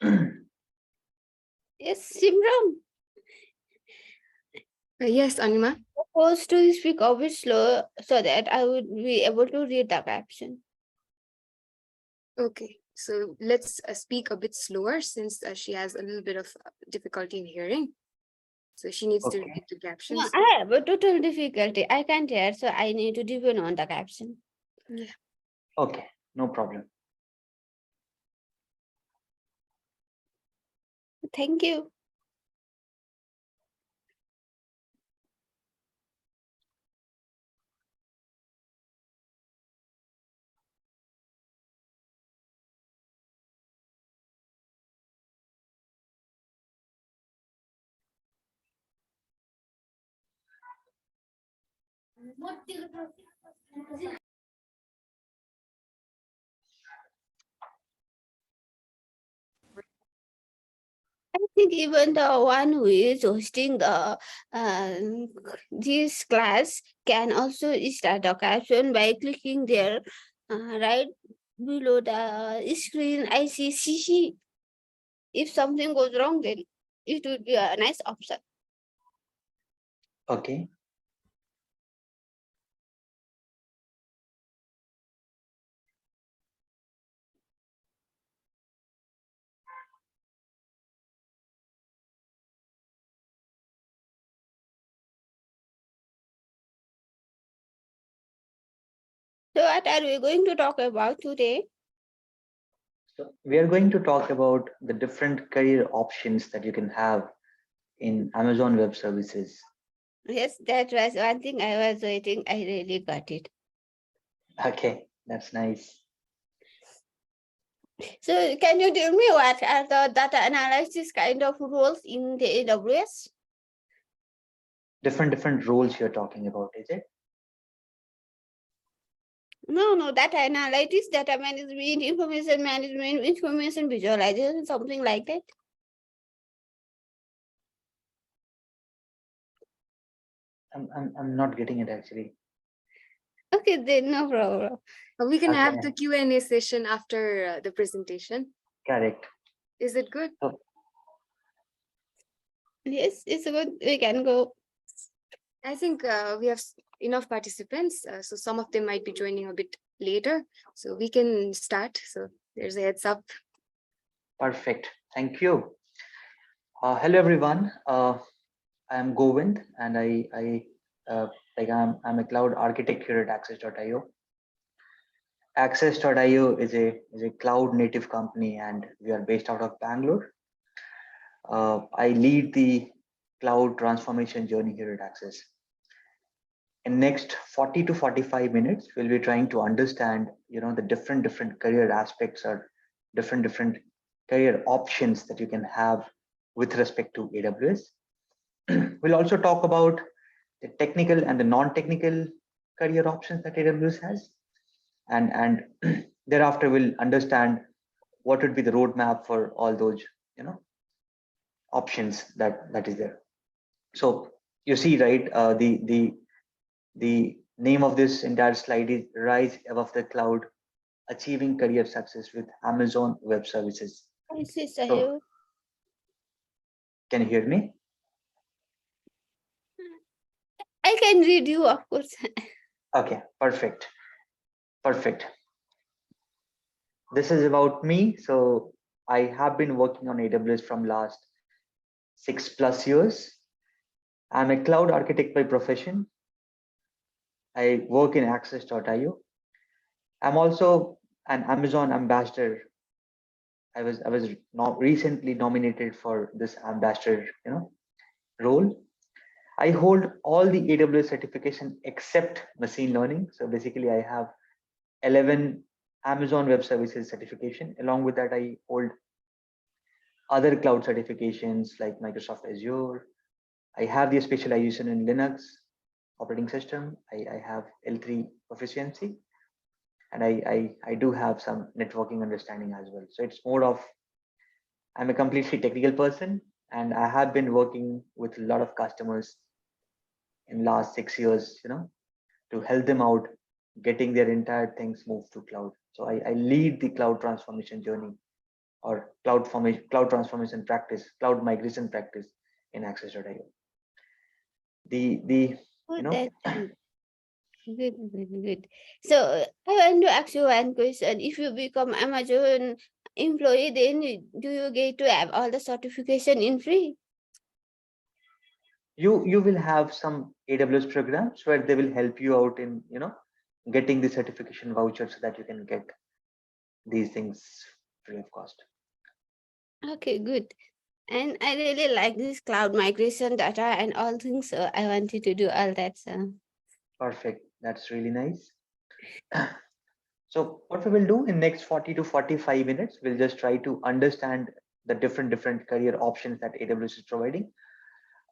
Yes, Simran. Yes, Anima. Supposed to speak a bit slow so that I would be able to read the caption. Okay, so let's speak a bit slower since she has a little bit of difficulty in hearing. So she needs to Okay. read the No, captions. I have a total difficulty. I can't hear, so I need to depend on the caption. Yeah. Okay, no problem. Thank you. I think even the one who is hosting the this class can also start the caption by clicking there right below the screen. I see CC. If something goes wrong, then it would be a nice option. Okay. So what are we going to talk about today? So we are going to talk about the different career options that you can have in Amazon Web Services. Yes, that was one thing I was waiting. I really got it. Okay, that's nice. So can you tell me what are the data analysis kind of roles in the AWS? Different roles you're talking about, is it? No, data analytics, data management, information visualization, something like that. I'm not getting it actually. Okay, then no problem. We can have Okay. the Q&A session after the presentation. Correct. Is it good? So Yes, it's good. We can go. I think we have enough participants, so some of them might be joining a bit later. So we can start. So there's a heads up. perfect. Thank you. Hello everyone. I'm Govind, and I'm a cloud architect here at Access.io. Access.io is a cloud native company, and we are based out of Bangalore. I lead the cloud transformation journey here at Access. In next 40 to 45 minutes, we'll be trying to understand, the different career aspects or different career options that you can have with respect to AWS. We'll also talk about the technical and the non-technical career options that AWS has, and thereafter we'll understand what would be the roadmap for all those options that is there. So you see, right, the name of this entire slide is Rise Above the Cloud, Achieving Career Success with Amazon Web Services. Yes, yes, So can you hear me? I can read you, of course. Okay, perfect. This is about me. So I have been working on AWS from last 6+ years. I'm a cloud architect by profession. I work in Access.io. I'm also an Amazon ambassador. I was not recently nominated for this ambassador, role. I hold all the AWS certification except machine learning. So basically, I have 11 Amazon Web Services certification. Along with that, I hold other cloud certifications like Microsoft Azure. I have the specialization in Linux operating system. I have L3 proficiency, and I do have some networking understanding as well. So it's more of, I'm a completely technical person, and I have been working with a lot of customers in last 6 years, to help them out getting their entire things moved to cloud. So I lead the cloud transformation journey or cloud transformation practice, cloud migration practice in Access.io. The Oh, you know that's good, good, good. So I want to ask you one question. If you become Amazon employee, then do you get to have all the certification in free? you will have some AWS programs where they will help you out in getting the certification voucher so that you can get these things free of cost. Okay, good. And I really like this cloud migration data and all things. So I wanted to do all that. So Perfect. That's really nice. So what we will do in next 40 to 45 minutes, we'll just try to understand the different career options that AWS is providing.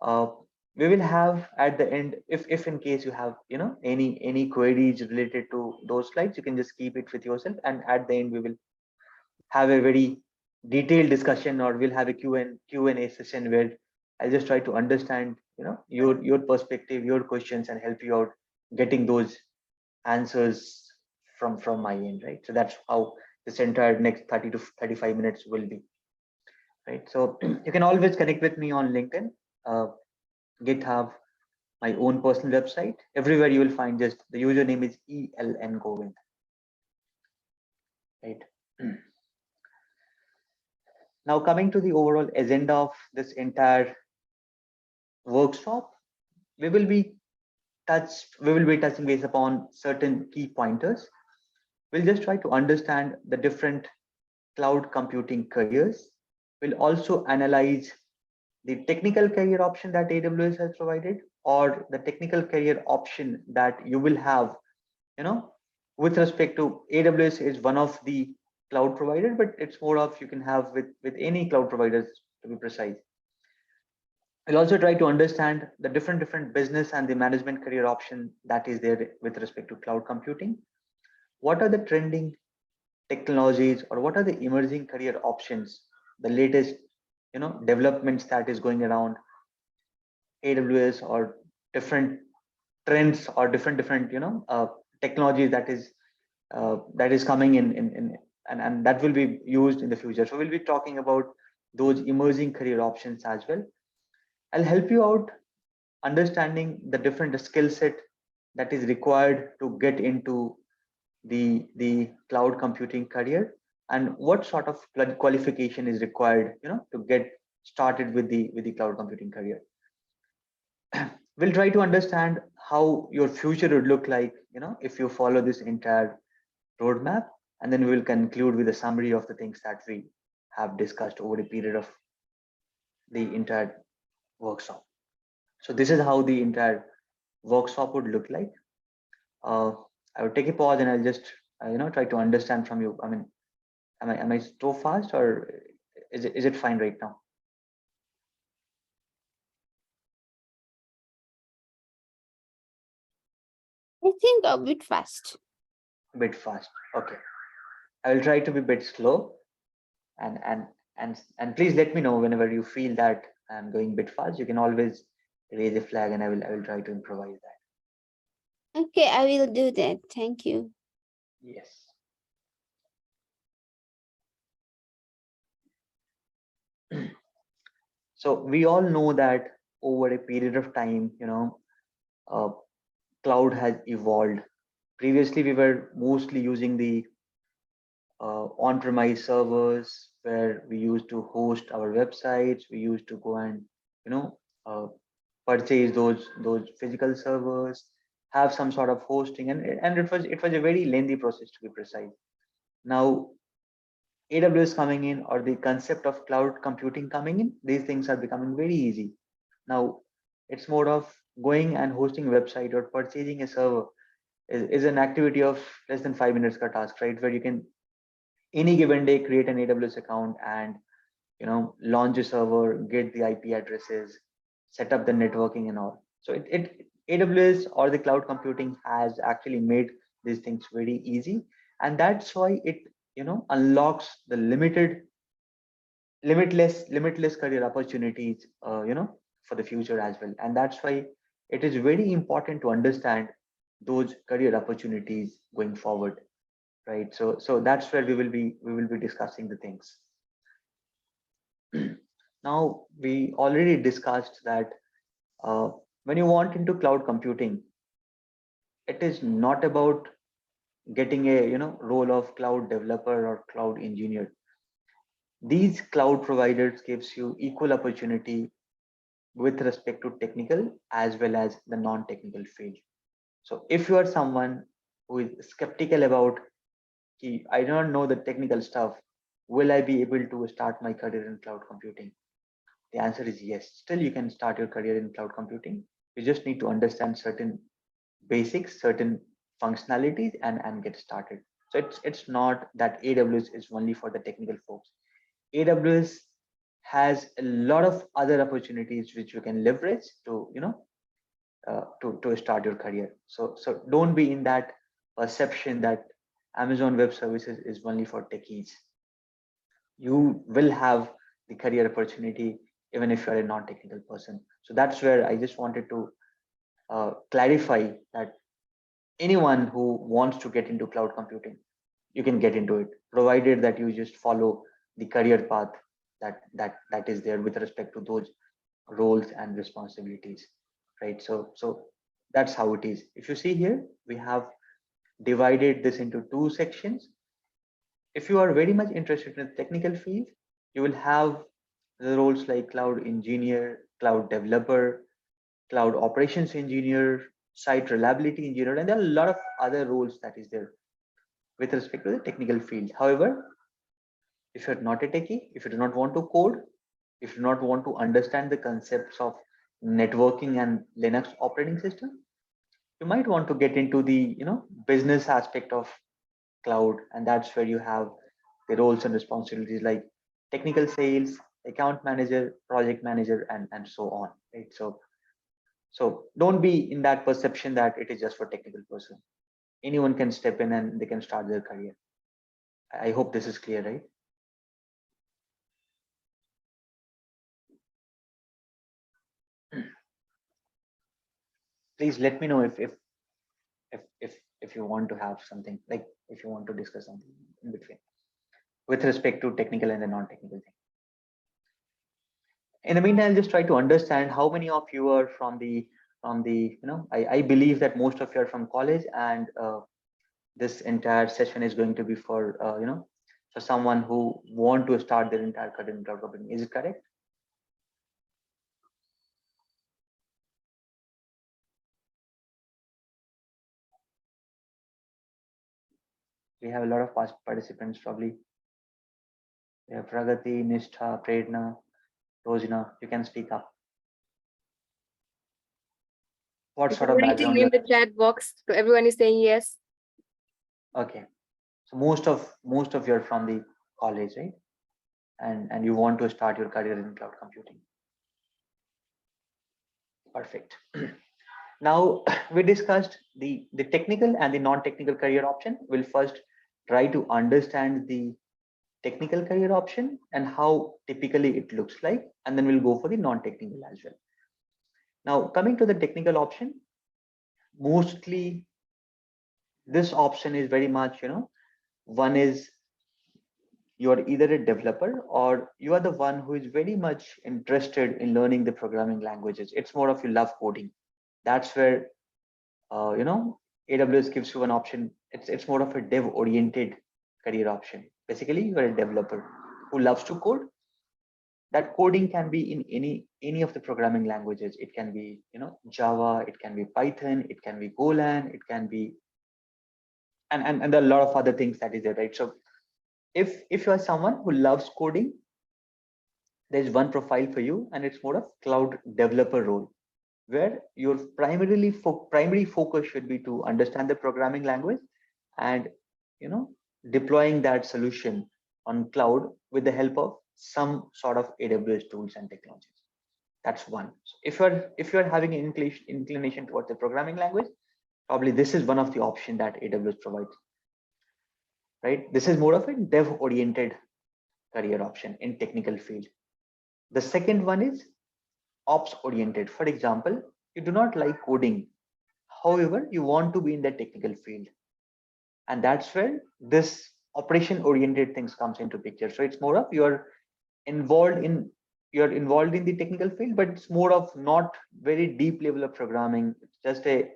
Uh, we will have at the end, if in case you have any queries related to those slides, you can just keep it with yourself. And at the end, we will have a very detailed discussion, or we'll have a Q&A session where I'll just try to understand your perspective, your questions, and help you out getting those answers from my end, right? So that's how this entire next 30 to 35 minutes will be, right? So you can always connect with me on LinkedIn, uh, GitHub, my own personal website. Everywhere you will find just the username is ELN Govind, right? Now coming to the overall agenda of this entire workshop, we will be touching base upon certain key pointers. We'll just try to understand the different cloud computing careers. We'll also analyze the technical career option that AWS has provided, or the technical career option that you will have, with respect to AWS is one of the cloud provider, but it's more of you can have with any cloud providers, to be precise. We'll also try to understand the different business and the management career option that is there with respect to cloud computing. What are the trending technologies, or what are the emerging career options, the latest developments that is going around AWS, or different trends, or different technologies that is coming in and that will be used in the future. So we'll be talking about those emerging career options as well. I'll help you out understanding the different skill set that is required to get into the cloud computing career, and what sort of qualification is required to get started with the cloud computing career. We'll try to understand how your future would look like if you follow this entire roadmap, and then we will conclude with a summary of the things that we have discussed over a period of the entire workshop. So this is how the entire workshop would look like. uh, I would take a pause and I'll just try to understand from you. I mean, am I so fast, or is it fine right now? I think a bit fast. A bit fast. Okay. I will try to be a bit slow, and please let me know whenever you feel that I'm going a bit fast. You can always raise a flag, and I will try to improvise that. Okay, I will do that. Thank you. Yes. So we all know that over a period of time, uh, cloud has evolved. Previously, we were mostly using the on-premise servers where we used to host our websites. We used to go and you know uh, purchase those physical servers, have some sort of hosting, and it was a very lengthy process, to be precise. Now AWS coming in, or the concept of cloud computing coming in, these things are becoming very easy. Now it's more of going and hosting a website or purchasing a server is an activity of less than 5 minutes ka task, right? Where you can any given day create an AWS account and launch a server, get the IP addresses, set up the networking and all. So it AWS or the cloud computing has actually made these things very easy, and that's why it unlocks the limitless career opportunities for the future as well. And that's why it is very important to understand those career opportunities going forward, right? So that's where we will be discussing the things. Now, we already discussed that uh, when you want into cloud computing, it is not about getting a role of cloud developer or cloud engineer. These cloud providers gives you equal opportunity with respect to technical as well as the non-technical field. So if you are someone who is skeptical about, I don't know the technical stuff, will I be able to start my career in cloud computing? The answer is yes. Still, you can start your career in cloud computing. You just need to understand certain basics, certain functionalities, and get started. So it's not that AWS is only for the technical folks. AWS has a lot of other opportunities which you can leverage to to start your career. So don't be in that perception that Amazon Web Services is only for techies. You will have the career opportunity even if you're a non-technical person. So that's where I just wanted to clarify that anyone who wants to get into cloud computing, you can get into it, provided that you just follow the career path that is there with respect to those roles and responsibilities, right? So that's how it is. If you see here, we have divided this into two sections. If you are very much interested in the technical field, you will have the roles like cloud engineer, cloud developer, cloud operations engineer, site reliability engineer, and there are a lot of other roles that is there with respect to the technical field. However, if you're not a techie, if you do not want to code, if you do not want to understand the concepts of networking and Linux operating system, you might want to get into the business aspect of cloud, and that's where you have the roles and responsibilities like technical sales, account manager, project manager, and so on, right? So don't be in that perception that it is just for technical person. Anyone can step in and they can start their career. I hope this is clear, right? Please let me know if you want to have something, like if you want to discuss something in between with respect to technical and the non-technical thing. In the meantime, I'll just try to understand how many of you are I believe that most of you are from college, and this entire session is going to be for for someone who want to start their entire career in cloud computing. Is it correct? We have a lot of past participants probably. We have Pragati, Nishtha, Prerna, Rojna. You can speak up. What sort People of writing background in you the chat box, so everyone is saying yes. are? Okay, so most of you are from the college, right? And you want to start your career in cloud computing. Perfect. Now we discussed the technical and the non-technical career option. We'll first try to understand the technical career option and how typically it looks like, and then we'll go for the non-technical as well. Now coming to the technical option, mostly this option is very much one is you are either a developer or you are the one who is very much interested in learning the programming languages. It's more of you love coding. That's where AWS gives you an option. It's more of a dev oriented career option. Basically, you are a developer who loves to code. That coding can be in any of the programming languages. It can be Java, it can be Python, it can be Golang, it can be and there are a lot of other things that is there, right? So if you are someone who loves coding, there's one profile for you, and it's more of cloud developer role, where your primary focus should be to understand the programming language and you know deploying that solution on cloud with the help of some sort of AWS tools and technologies. That's one. So if you're having an inclination towards the programming language, probably this is one of the option that AWS provides, right? This is more of a dev oriented career option in technical field. The second one is ops oriented. For example, you do not like coding, however you want to be in the technical field, and that's where this operation oriented things comes into picture. So it's more of involved in you're involved in the technical field, but it's more of not very deep level of programming. It's just a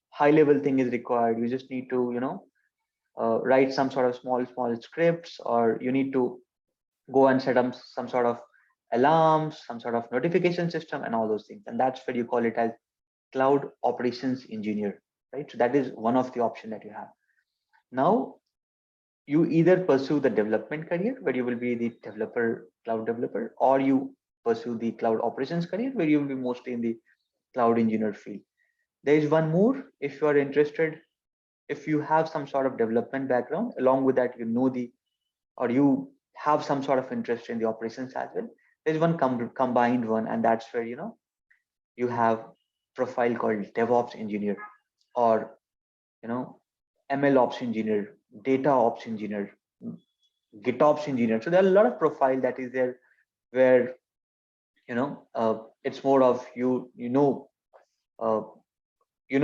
high level thing is required. You just need to, write some sort of small scripts, or you need to go and set up some sort of alarms, some sort of notification system, and all those things. And that's where you call it as cloud operations engineer, right? So that is one of the option that you have. Now, you either pursue the development career where you will be the cloud developer, or you pursue the cloud operations career where you will be mostly in the cloud engineer field. There is one more. If you are interested, if you have some sort of development background, along with that, or you have some sort of interest in the operations as well, there's one combined one, and that's where you have profile called DevOps engineer, or you know ML ops engineer, data ops engineer, GitOps engineer. So there are a lot of profile that is there where it's more of uh,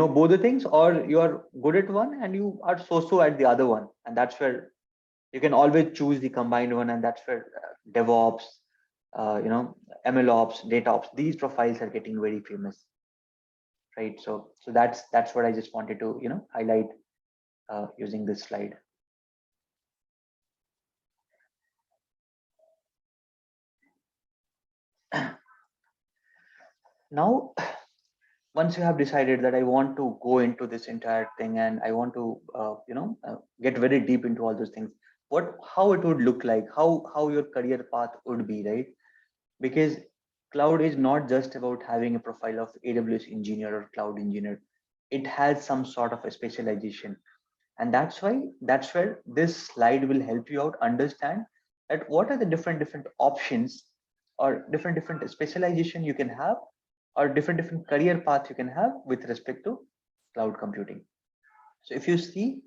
both the things, or you are good at one and you are so at the other one, and that's where you can always choose the combined one, and that's where DevOps, ML ops, data ops, these profiles are getting very famous, right? So that's what I just wanted to highlight using this slide. Now, once you have decided that I want to go into this entire thing and I want to get very deep into all those things, how it would look like, how your career path would be, right? Because cloud is not just about having a profile of AWS engineer or cloud engineer. It has some sort of a specialization, and that's where this slide will help you out understand that what are the different options, or different specialization you can have, or different career path you can have with respect to cloud computing. So if you see,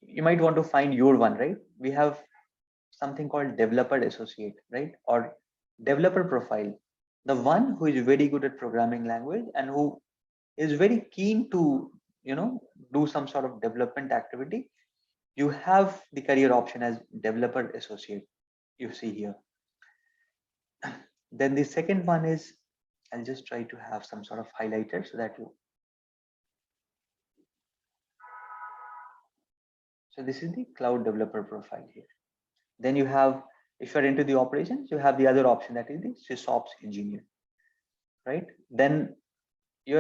you might want to find your one, right? We have something called developer associate, right? Or developer profile, the one who is very good at programming language and who is very keen to do some sort of development activity. You have the career option as developer associate, you see here. Then the second one is, I'll just try to have some sort of highlighter so that so this is the cloud developer profile here. Then you have, if you're into the operations, you have the other option, that is the sysops engineer, right? Then you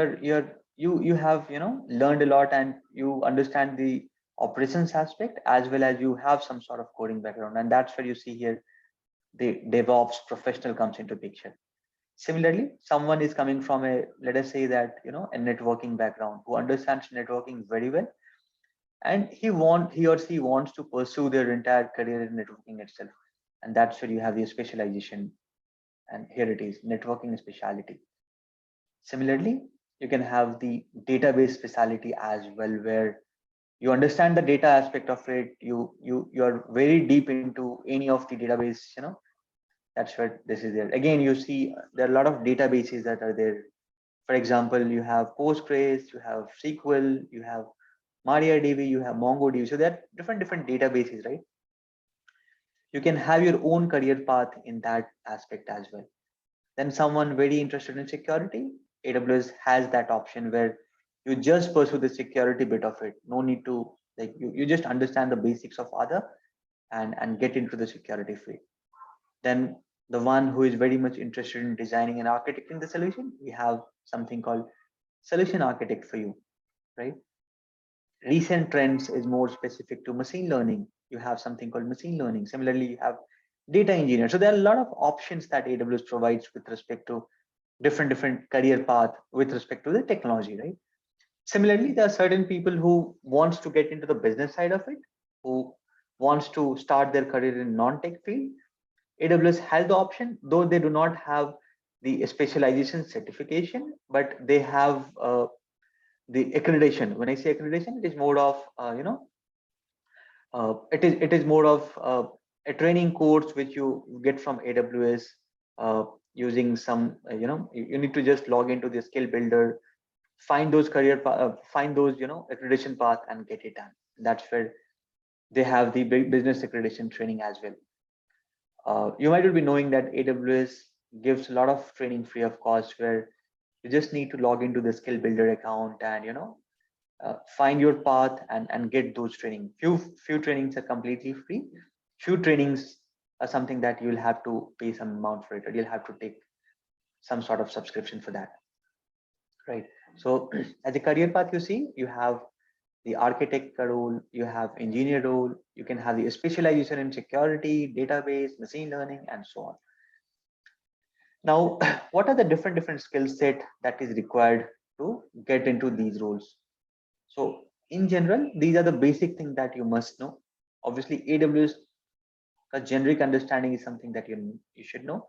have learned a lot and you understand the operations aspect, as well as you have some sort of coding background, and that's where you see here the DevOps professional comes into picture. Similarly, someone is coming from let us say that a networking background, who understands networking very well, and he or she wants to pursue their entire career in networking itself, and that's where you have the specialization, and here it is, networking specialty. Similarly, you can have the database specialty as well, where you understand the data aspect of it, you are very deep into any of the database. That's where this is there. Again, you see there are a lot of databases that are there. For example, you have Postgres, you have SQL, you have MariaDB, you have MongoDB. So there are different databases, right? You can have your own career path in that aspect as well. Then someone very interested in security, AWS has that option where you just pursue the security bit of it. No need to, like, you just understand the basics of other and get into the security field. Then the one who is very much interested in designing and architecting the solution, we have something called solution architect for you, right? Recent trends is more specific to machine learning. You have something called machine learning. Similarly, you have data engineer. So there are a lot of options that AWS provides with respect to different career path with respect to the technology, right? Similarly, there are certain people who wants to get into the business side of it, who wants to start their career in non-tech field. AWS has the option, though they do not have the specialization certification, but they have the accreditation. When I say accreditation, it is more of it is more of a training course which you get from AWS using some you need to just log into the skill builder, find those find those accreditation path and get it done. That's where they have the business accreditation training as well. You might be knowing that AWS gives a lot of training free of cost, where you just need to log into the skill builder account and find your path and get those training. Few trainings are completely free. Few trainings are something that you'll have to pay some amount for it, or you'll have to take some sort of subscription for that, right? So as a career path, you see, you have the architect role, you have engineer role, you can have the specialization in security, database, machine learning, and so on. Now, what are the different skill set that is required to get into these roles? So in general, these are the basic things that you must know. Obviously, AWS, a generic understanding is something that you should know.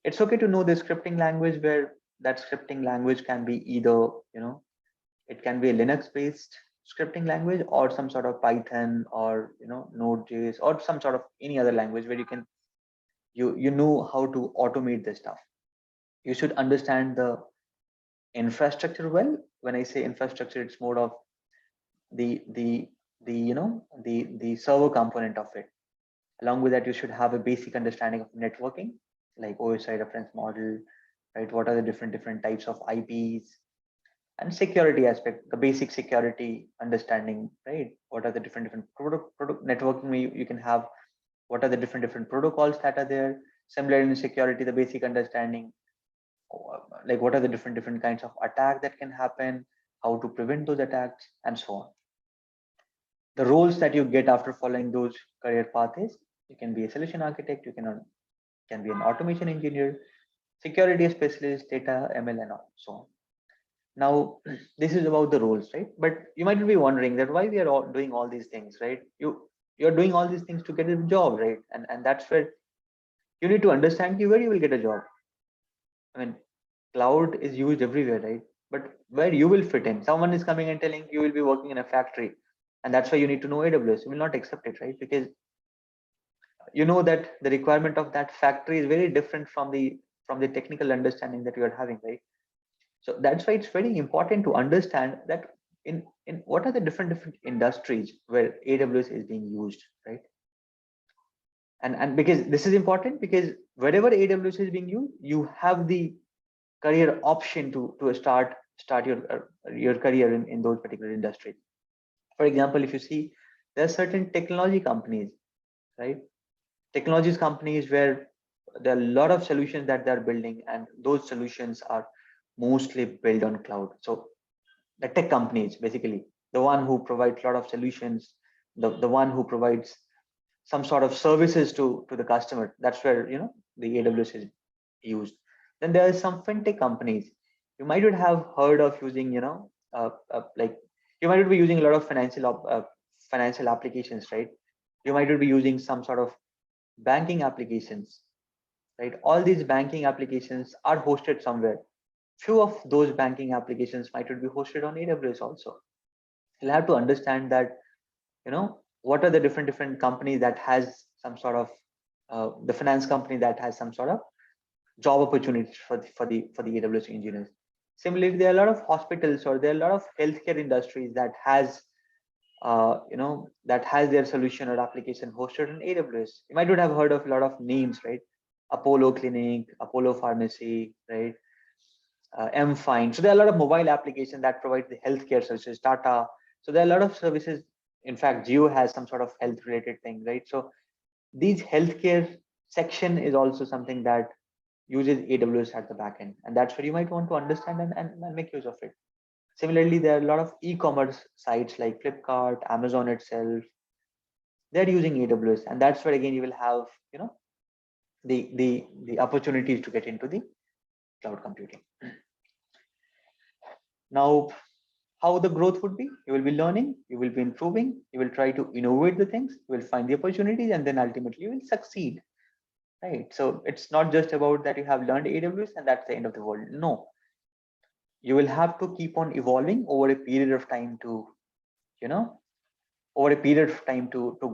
It's okay to know the scripting language, where that scripting language can be either, it can be a Linux based scripting language, or some sort of Python, or Node.js, or some sort of any other language where you know how to automate this stuff. You should understand the infrastructure well. When I say infrastructure, it's more of the server component of it. Along with that, you should have a basic understanding of networking, like OSI reference model, right? What are the different types of IPs, and security aspect, the basic security understanding, right? What are the different product networking you can have? What are the different protocols that are there? Similar in security, the basic understanding, like what are the different kinds of attack that can happen, how to prevent those attacks, and so on. The roles that you get after following those career paths: you can be a solution architect, you can be an automation engineer, security specialist, data ML, and so on. Now, this is about the roles, right? But you might be wondering that why we are all doing all these things, right? You're doing all these things to get a job, right? And that's where you need to understand where you will get a job. I mean, cloud is used everywhere, right? But where you will fit in? Someone is coming and telling you will be working in a factory, and that's why you need to know AWS. You will not accept it, right? Because you know that the requirement of that factory is very different from the technical understanding that you are having, right? So that's why it's very important to understand that in what are the different industries where AWS is being used, right? And because this is important, because wherever AWS is being used, you have the career option to start your career in those particular industries. For example, if you see, there are certain technology companies, right? Technologies companies where there are a lot of solutions that they're building, and those solutions are mostly built on cloud. So the tech companies, basically the one who provides a lot of solutions, the one who provides some sort of services to the customer, that's where the AWS is used. Then there are some fintech companies. You might not have heard of using, like you might be using a lot of financial applications, right? You might be using some sort of banking applications, right? All these banking applications are hosted somewhere. Few of those banking applications might be hosted on AWS also. You'll have to understand that, what are the different companies that has some sort of the finance company that has some sort of job opportunities for the AWS engineers. Similarly, there are a lot of hospitals, or there are a lot of healthcare industries that has that has their solution or application hosted on AWS. You might not have heard of a lot of names, right? Apollo Clinic, Apollo Pharmacy, right? M-Find. So there are a lot of mobile applications that provide the healthcare services, Tata. So there are a lot of services. In fact, Geo has some sort of health related thing, right? So these healthcare section is also something that uses AWS at the back end. And that's where you might want to understand and make use of it. Similarly, there are a lot of e-commerce sites like Flipkart, Amazon itself. They're using AWS. And that's where again you will have, the opportunities to get into the cloud computing. Now, how the growth would be: you will be learning, you will be improving, you will try to innovate the things, you will find the opportunities, and then ultimately you will succeed, right? So it's not just about that you have learned AWS and that's the end of the world. No, you will have to keep on evolving over a period of time to, to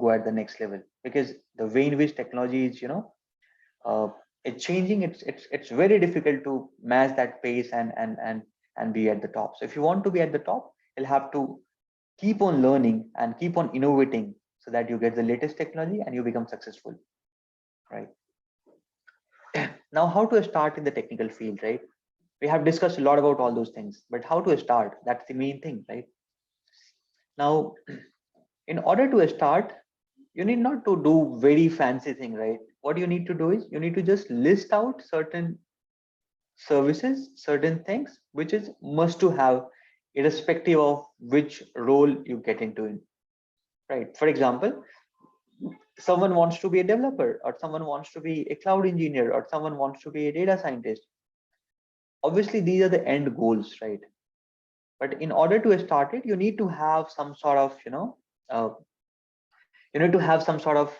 go at the next level, because the way in which technology is, uh, it's changing. It's very difficult to match that pace and be at the top. So if you want to be at the top, you'll have to keep on learning and keep on innovating so that you get the latest technology and you become successful. right? Now, how to start in the technical field, right? We have discussed a lot about all those things, but how to start? That's the main thing, right? Now, in order to start, you need not to do very fancy thing, right? What you need to do is you need to just list out certain services, certain things which is must to have, irrespective of which role you get into in, right? For example, someone wants to be a developer, or someone wants to be a cloud engineer, or someone wants to be a data scientist. Obviously, these are the end goals, right? But in order to start it, you need to have some sort of, uh, you need to have some sort of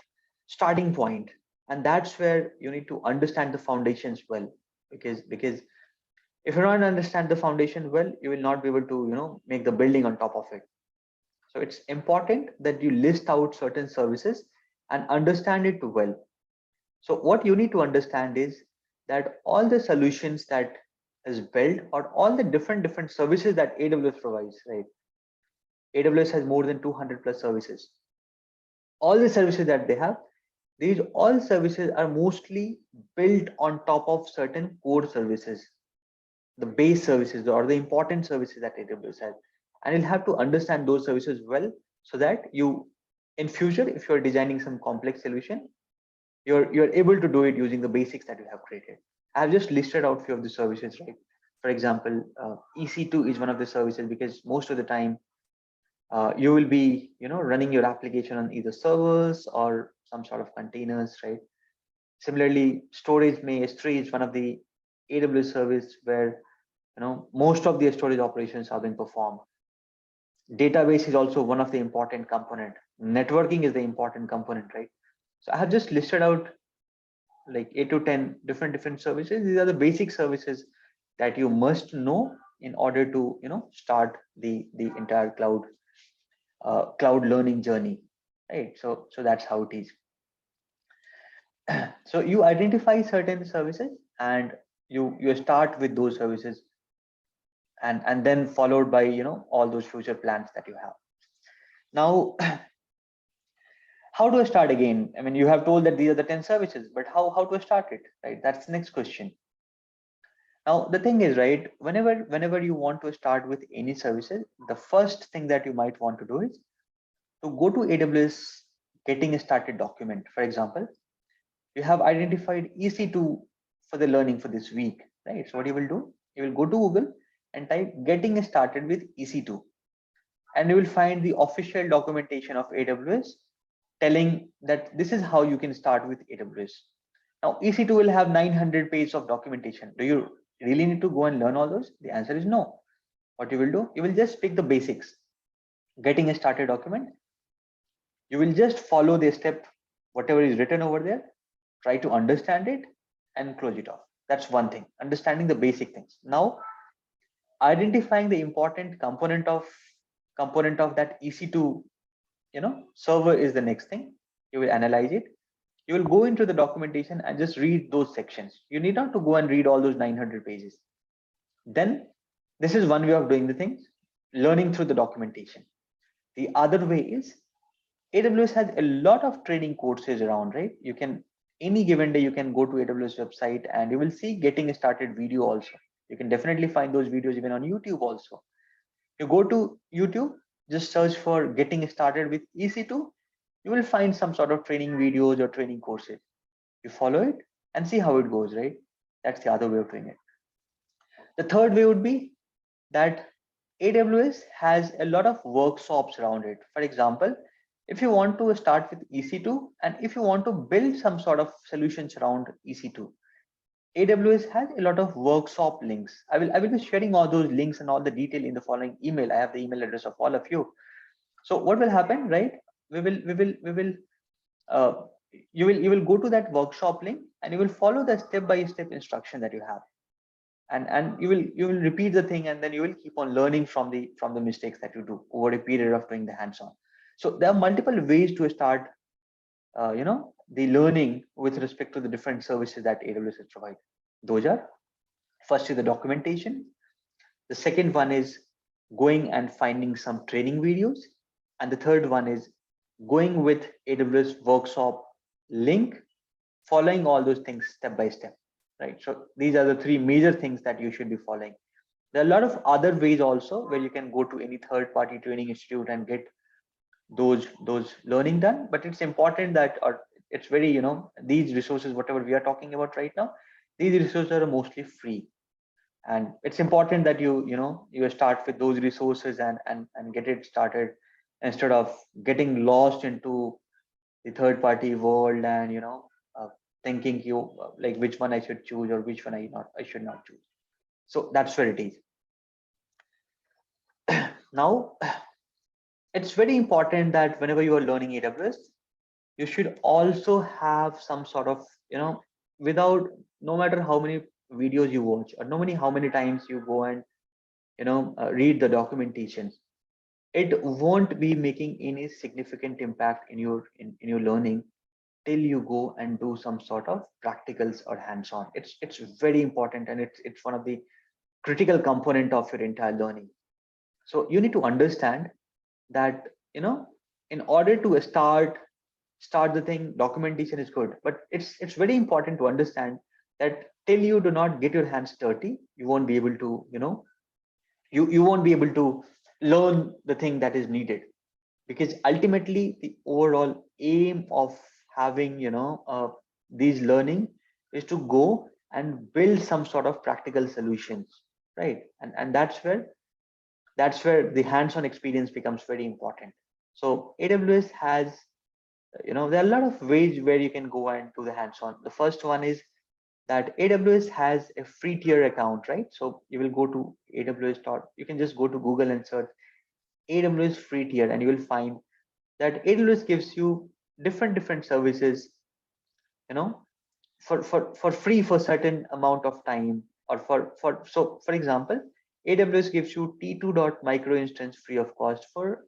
starting point, and that's where you need to understand the foundations well, because if you don't understand the foundation well, you will not be able to, make the building on top of it. So it's important that you list out certain services and understand it well. So what you need to understand is that all the solutions that is built, or all the different services that AWS provides, right? AWS has more than 200 plus services. All the services that they have, these all services are mostly built on top of certain core services, the base services or the important services that AWS has. And you'll have to understand those services well, so that you, in future, if you're designing some complex solution, you're able to do it using the basics that you have created. I've just listed out few of the services, right? For example, EC2 is one of the services, because most of the time you will be, running your application on either servers or some sort of containers, right? Similarly, storage may S3 is one of the AWS service where, most of the storage operations are being performed. Database is also one of the important component. Networking is the important component, right? So I have just listed out like 8 to 10 different services. These are the basic services that you must know in order to, start the entire cloud learning journey, right? So that's how it is. So you identify certain services, and you start with those services, and then followed by, all those future plans that you have. Now, how do I start again? I mean, you have told that these are the 10 services, but how to start it, right? That's the next question. Now, the thing is, right, whenever you want to start with any services, the first thing that you might want to do is to go to AWS getting started document. For example, you have identified EC2 for the learning for this week, right? So what you will do, you will go to Google and type getting started with EC2, and you will find the official documentation of AWS telling that this is how you can start with AWS. Now, EC2 will have 900 pages of documentation. Do you really need to go and learn all those? The answer is no. What you will do, you will just pick the basics, getting a started document. You will just follow the step, whatever is written over there, try to understand it and close it off. That's one thing, understanding the basic things. Now, identifying the important component of that EC2, server is the next thing. You will analyze it. You will go into the documentation and just read those sections. You need not to go and read all those 900 pages. Then this is one way of doing the things, learning through the documentation. The other way is AWS has a lot of training courses around, right? You can, any given day, you can go to AWS website and you will see getting started video also. You can definitely find those videos even on YouTube also. You go to YouTube, just search for getting started with EC2. You will find some sort of training videos or training courses. You follow it and see how it goes, right? That's the other way of doing it. The third way would be that AWS has a lot of workshops around it. For example, if you want to start with EC2 and if you want to build some sort of solutions around EC2, AWS has a lot of workshop links. I will be sharing all those links and all the detail in the following email. I have the email address of all of you. So what will happen, right? We will uh, you will go to that workshop link and you will follow the step-by-step instruction that you have, and you will repeat the thing, and then you will keep on learning from the mistakes that you do over a period of doing the hands-on. So there are multiple ways to start the learning with respect to the different services that AWS is provide. Those are, first is the documentation. The second one is going and finding some training videos, and the third one is going with AWS workshop link, following all those things step by step, right? So these are the three major things that you should be following. There are a lot of other ways also where you can go to any third party training institute and get those learning done, but it's important that, or it's very, these resources, whatever we are talking about right now, these resources are mostly free, and it's important that you start with those resources and get it started, instead of getting lost into the third party world and thinking like which one I should choose or which one I should not choose. So that's where it is. Now it's very important that whenever you are learning AWS, you should also have some sort of, without, no matter how many videos you watch, or no many how many times you go and read the documentation, it won't be making any significant impact in your learning till you go and do some sort of practicals or hands-on. It's very important, and it's one of the critical component of your entire learning. So you need to understand that, in order to start the thing, documentation is good, but it's very important to understand that till you do not get your hands dirty, you won't be able to, you won't be able to learn the thing that is needed. Because ultimately the overall aim of having, these learning is to go and build some sort of practical solutions, right? And that's where the hands-on experience becomes very important. So AWS has, there are a lot of ways where you can go and do the hands-on. The first one is that AWS has a free tier account, right? So you will go to AWS you can just go to Google and search AWS free tier, and you will find that AWS gives you different services, for free for certain amount of time, or for example, AWS gives you T2 micro instance free of cost for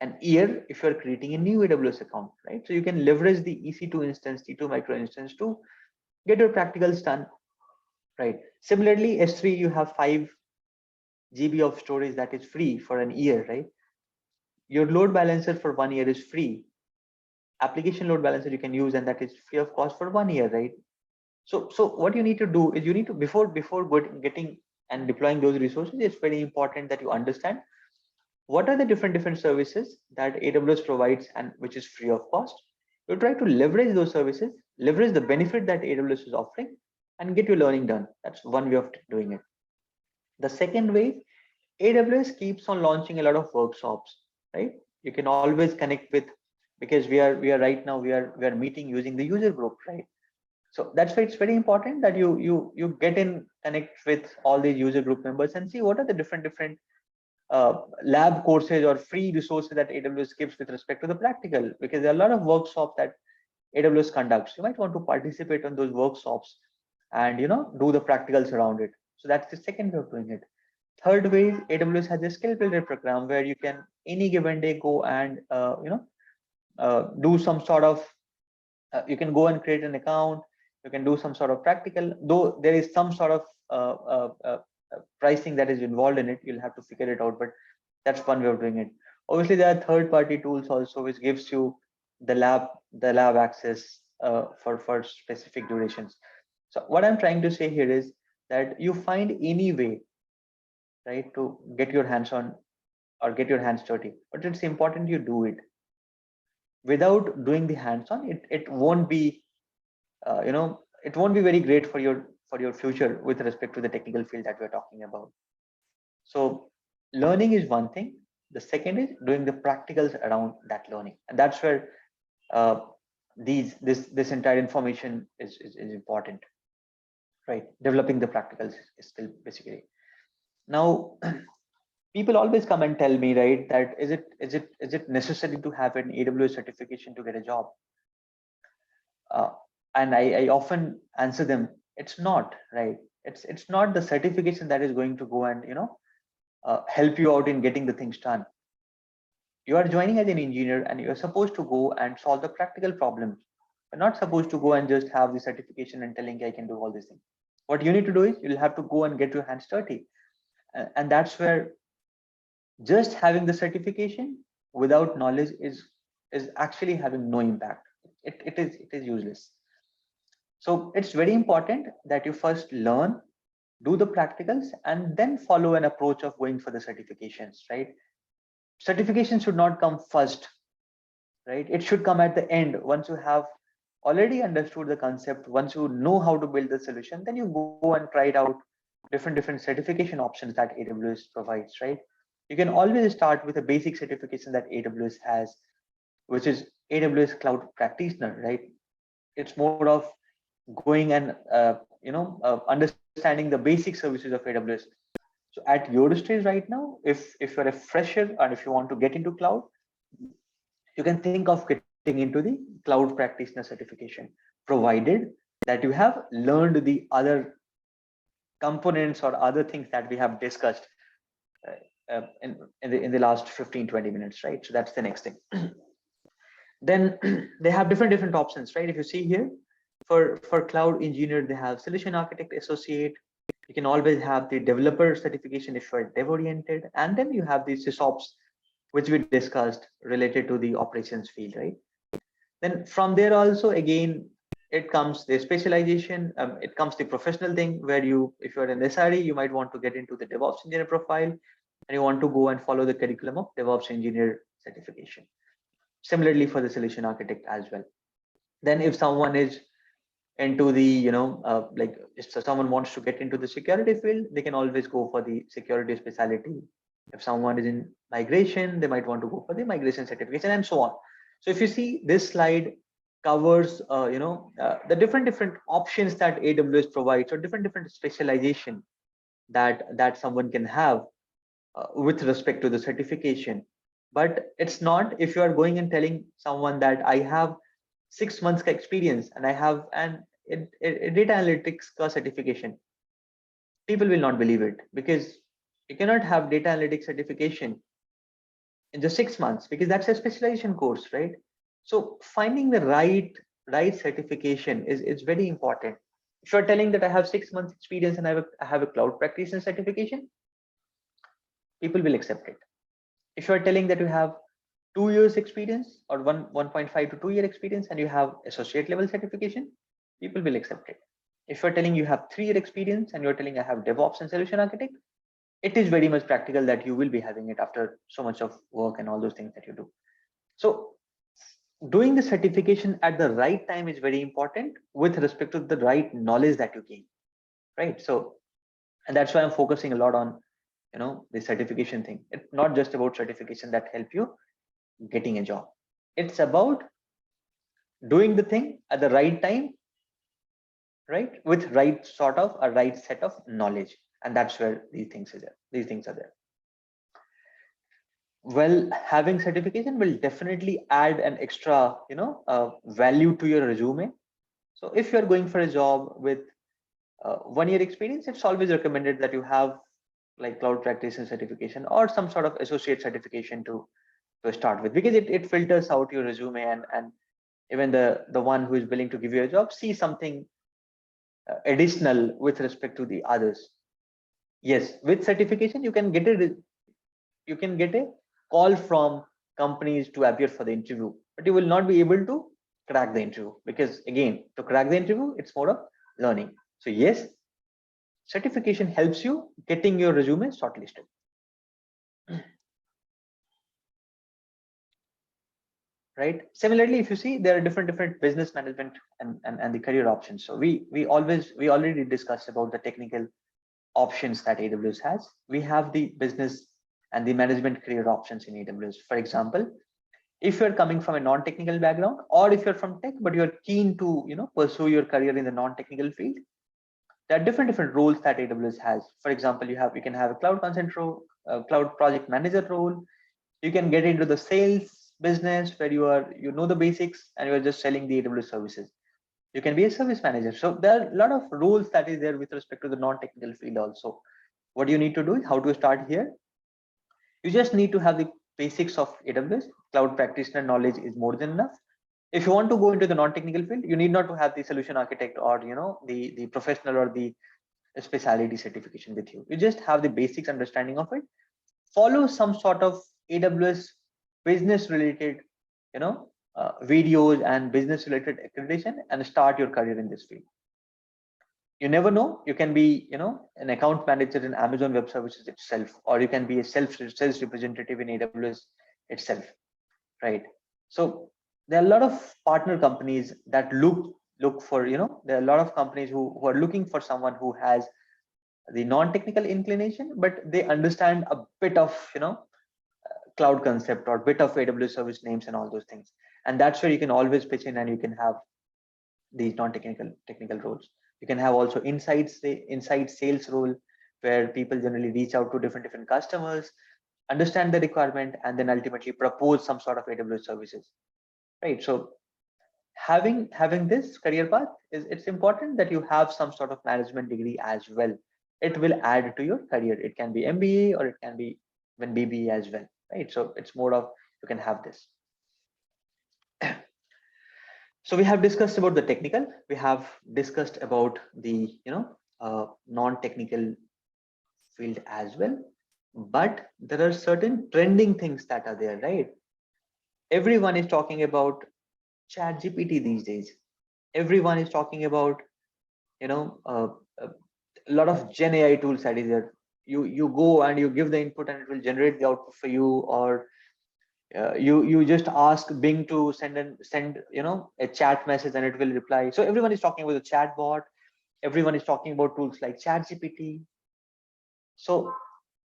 an year if you're creating a new AWS account, right? So you can leverage the EC2 instance, T2 micro instance to get your practicals done, right? Similarly, S3, you have 5 GB of storage that is free for an year, right? Your load balancer for 1 year is free. Application load balancer you can use, and that is free of cost for 1 year, right? So what you need to do is, you need to, before getting and deploying those resources, it's very important that you understand what are the different services that AWS provides and which is free of cost. You try to leverage those services, leverage the benefit that AWS is offering, and get your learning done. That's one way of doing it. The second way, AWS keeps on launching a lot of workshops, right? You can always connect with, because we are right now, we are meeting using the user group, right? So that's why it's very important that you get in, connect with all these user group members and see what are the different lab courses or free resources that AWS gives with respect to the practical, because there are a lot of workshops that AWS conducts. You might want to participate on those workshops and do the practicals around it. So that's the second way of doing it. Third way, AWS has a skill builder program where you can any given day go and do some sort of, you can go and create an account, you can do some sort of practical, though there is some sort of pricing that is involved in it, you'll have to figure it out, but that's one way of doing it. Obviously there are third party tools also which gives you the lab access for specific durations. So what I'm trying to say here is that you find any way, right, to get your hands on or get your hands dirty, but it's important you do it. Without doing the hands on, it won't be, it won't be very great for your future with respect to the technical field that we're talking about. So learning is one thing. The second is doing the practicals around that learning, and that's where uh, this entire information is important, right? Developing the practicals is still basically. Now people always come and tell me, right, that is it necessary to have an AWS certification to get a job? uh, and I often answer them, it's not, right? It's not the certification that is going to go and help you out in getting the things done. You are joining as an engineer and you're supposed to go and solve the practical problems. You're not supposed to go and just have the certification and telling I can do all these things. What you need to do is you'll have to go and get your hands dirty. And that's where just having the certification without knowledge is actually having no impact. It is useless. So it's very important that you first learn, do the practicals, and then follow an approach of going for the certifications, right? Certification should not come first, right? It should come at the end. Once you have already understood the concept, once you know how to build the solution, then you go and try it out different certification options that AWS provides, right? You can always start with a basic certification that AWS has, which is AWS Cloud Practitioner, right? It's more of going and understanding the basic services of AWS. So at your stage right now, if you're a fresher and if you want to get into cloud, you can think of getting into the cloud practitioner certification, provided that you have learned the other components or other things that we have discussed in the last 15-20 minutes, right? So that's the next thing. Then they have different options, right? If you see here, for cloud engineer, they have solution architect associate. You can always have the developer certification if you're dev oriented, and then you have the sysops, which we discussed related to the operations field, right? Then from there also, again, it comes the specialization, it comes the professional thing where you, if you're an SRE, you might want to get into the DevOps engineer profile and you want to go and follow the curriculum of DevOps engineer certification. Similarly for the solution architect as well. Then if someone is into the, like if someone wants to get into the security field, they can always go for the security specialty. If someone is in migration, they might want to go for the migration certification and so on. So if you see, this slide covers the different options that AWS provides, or different specialization that someone can have with respect to the certification. But it's not, if you are going and telling someone that I have 6 months experience and I have a data analytics certification, people will not believe it, because you cannot have data analytics certification in just 6 months, because that's a specialization course, right? So finding the right certification is very important. If you're telling that I have 6 months experience and I have a cloud practitioner certification, people will accept it. If you're telling that you have 2 years experience, or 1.5 to 2 year experience, and you have associate level certification, people will accept it. If you're telling you have 3 year experience and you're telling I have DevOps and solution architect, it is very much practical that you will be having it after so much of work and all those things that you do. So doing the certification at the right time is very important with respect to the right knowledge that you gain, right? So, and that's why I'm focusing a lot on the certification thing. It's not just about certification that help you getting a job. It's about doing the thing at the right time, right, with right sort of a right set of knowledge, and that's where these things are there. Well, having certification will definitely add an extra value to your resume. So if you're going for a job with 1 year experience, it's always recommended that you have like cloud practitioner certification or some sort of associate certification to start with, because it filters out your resume, and even the one who is willing to give you a job see something additional with respect to the others. Yes, with certification you can get a call from companies to appear for the interview, but you will not be able to crack the interview, because again, to crack the interview, it's more of learning. So yes, certification helps you getting your resume shortlisted. Right. Similarly, if you see, there are different business management and the career options. So we already discussed about the technical options that AWS has. We have the business and the management career options in AWS. For example, if you're coming from a non-technical background, or if you're from tech but you're keen to pursue your career in the non-technical field, there are different roles that AWS has. For example, you can have a cloud consent role, cloud project manager role. You can get into the sales business where you know the basics and you're just selling the AWS services. You can be a service manager. So there are a lot of roles that is there with respect to the non-technical field also. What you need to do is how to start here. You just need to have the basics of AWS. Cloud practitioner knowledge is more than enough. If you want to go into the non-technical field, you need not to have the solution architect or the professional or the specialty certification with you. You just have the basics understanding of it. Follow some sort of AWS business related videos and business related accreditation and start your career in this field. You never know, you can be, an account manager in Amazon Web Services itself, or you can be a sales representative in AWS itself, right? So there are a lot of partner companies that look for, there are a lot of companies who are looking for someone who has the non-technical inclination, but they understand a bit of, cloud concept or bit of AWS service names and all those things. And that's where you can always pitch in, and you can have these non-technical roles. You can have also inside sales role, where people generally reach out to different customers, understand the requirement, and then ultimately propose some sort of AWS services, right? So having this career path it's important that you have some sort of management degree as well. It will add to your career. It can be MBA or it can be even BBA as well, right? So it's more of, you can have this. So we have discussed about the technical, we have discussed about the non-technical field as well, but there are certain trending things that are there, right? Everyone is talking about chat GPT these days. Everyone is talking about, you know uh, a lot of Gen AI tools that is there. You go and you give the input and it will generate the output for you, or you just ask Bing to send a chat message and it will reply. So everyone is talking about the chat bot. Everyone is talking about tools like chat GPT. So,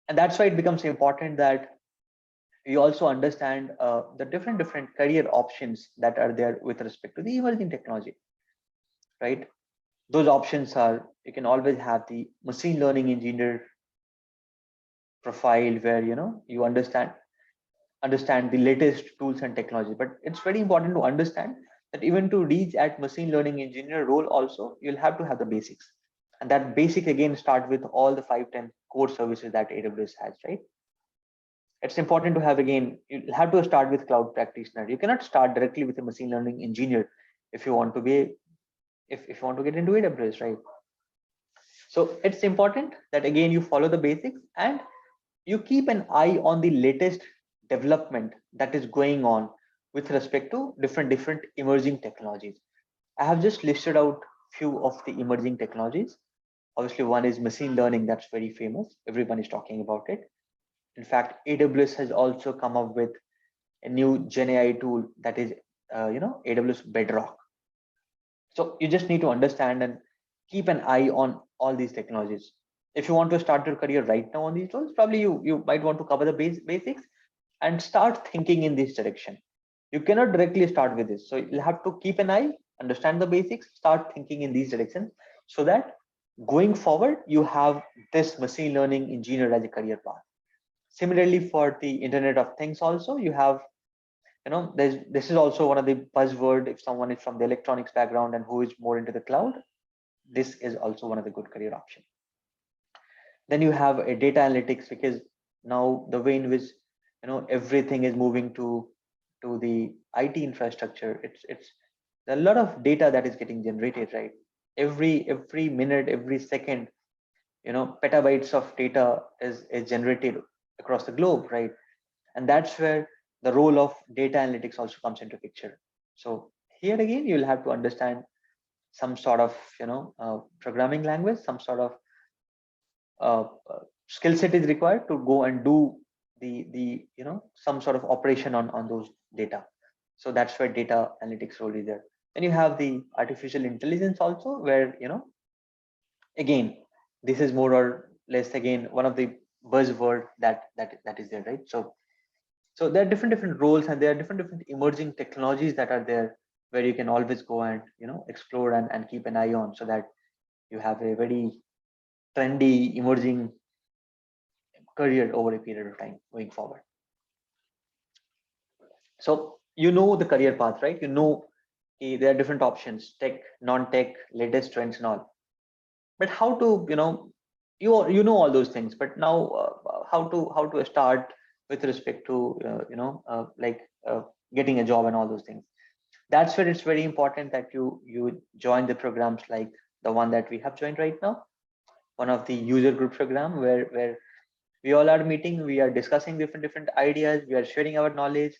and that's why it becomes important that you also understand the different career options that are there with respect to the emerging technology, right? Those options are, you can always have the machine learning engineer profile, where you understand the latest tools and technology. But it's very important to understand that even to reach at machine learning engineer role also, you'll have to have the basics. And that basic again start with all the 5-10 core services that AWS has, right? It's important to have, again, you have to start with cloud practitioner. You cannot start directly with a machine learning engineer if you want to be, if you want to get into AWS, right? So it's important that again you follow the basics and you keep an eye on the latest development that is going on with respect to different emerging technologies. I have just listed out few of the emerging technologies. Obviously, one is machine learning, that's very famous. Everyone is talking about it. In fact, AWS has also come up with a new Gen AI tool that is, AWS Bedrock. So you just need to understand and keep an eye on all these technologies. If you want to start your career right now on these tools, probably you might want to cover the basics and start thinking in this direction. You cannot directly start with this. So you'll have to keep an eye, understand the basics, start thinking in these directions, so that going forward, you have this machine learning engineer as a career path. Similarly, for the Internet of Things also, you have, this is also one of the buzzword. If someone is from the electronics background and who is more into the cloud, this is also one of the good career option. Then you have a data analytics, because now the way in which everything is moving to the IT infrastructure, it's there are a lot of data that is getting generated, right? Every minute, every second, petabytes of data is generated across the globe, right? And that's where the role of data analytics also comes into picture. So here again, you'll have to understand some sort of programming language, some sort of uh, skill set is required to go and do the some sort of operation on those data. So that's where data analytics role is there. Then you have the artificial intelligence also, where again, this is more or less again one of the buzzword that is there, right? So there are different roles, and there are different emerging technologies that are there, where you can always go and explore and keep an eye on, so that you have a very trendy emerging career over a period of time going forward. So the career path, right? There are different options: tech, non-tech, latest trends and all. But how to you know all those things, but now how to start with respect to getting a job and all those things. That's where it's very important that you join the programs like the one that we have joined right now, one of the user group program, where we all are meeting, we are discussing different ideas, we are sharing our knowledge.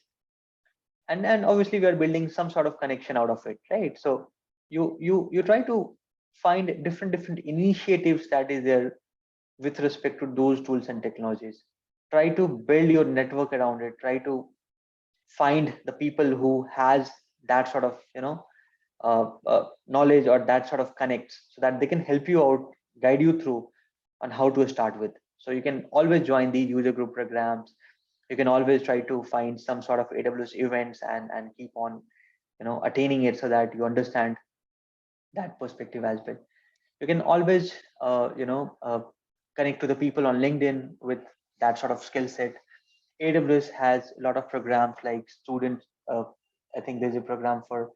and obviously we are building some sort of connection out of it, right? So you try to find different initiatives that is there with respect to those tools and technologies. Try to build your network around it. Try to find the people who has that sort of knowledge or that sort of connects, so that they can help you out, guide you through on how to start with. So you can always join the user group programs. You can always try to find some sort of AWS events and keep on attaining it, so that you understand that perspective as well. You can always connect to the people on LinkedIn with that sort of skill set. AWS has a lot of programs like student, I think there's a program for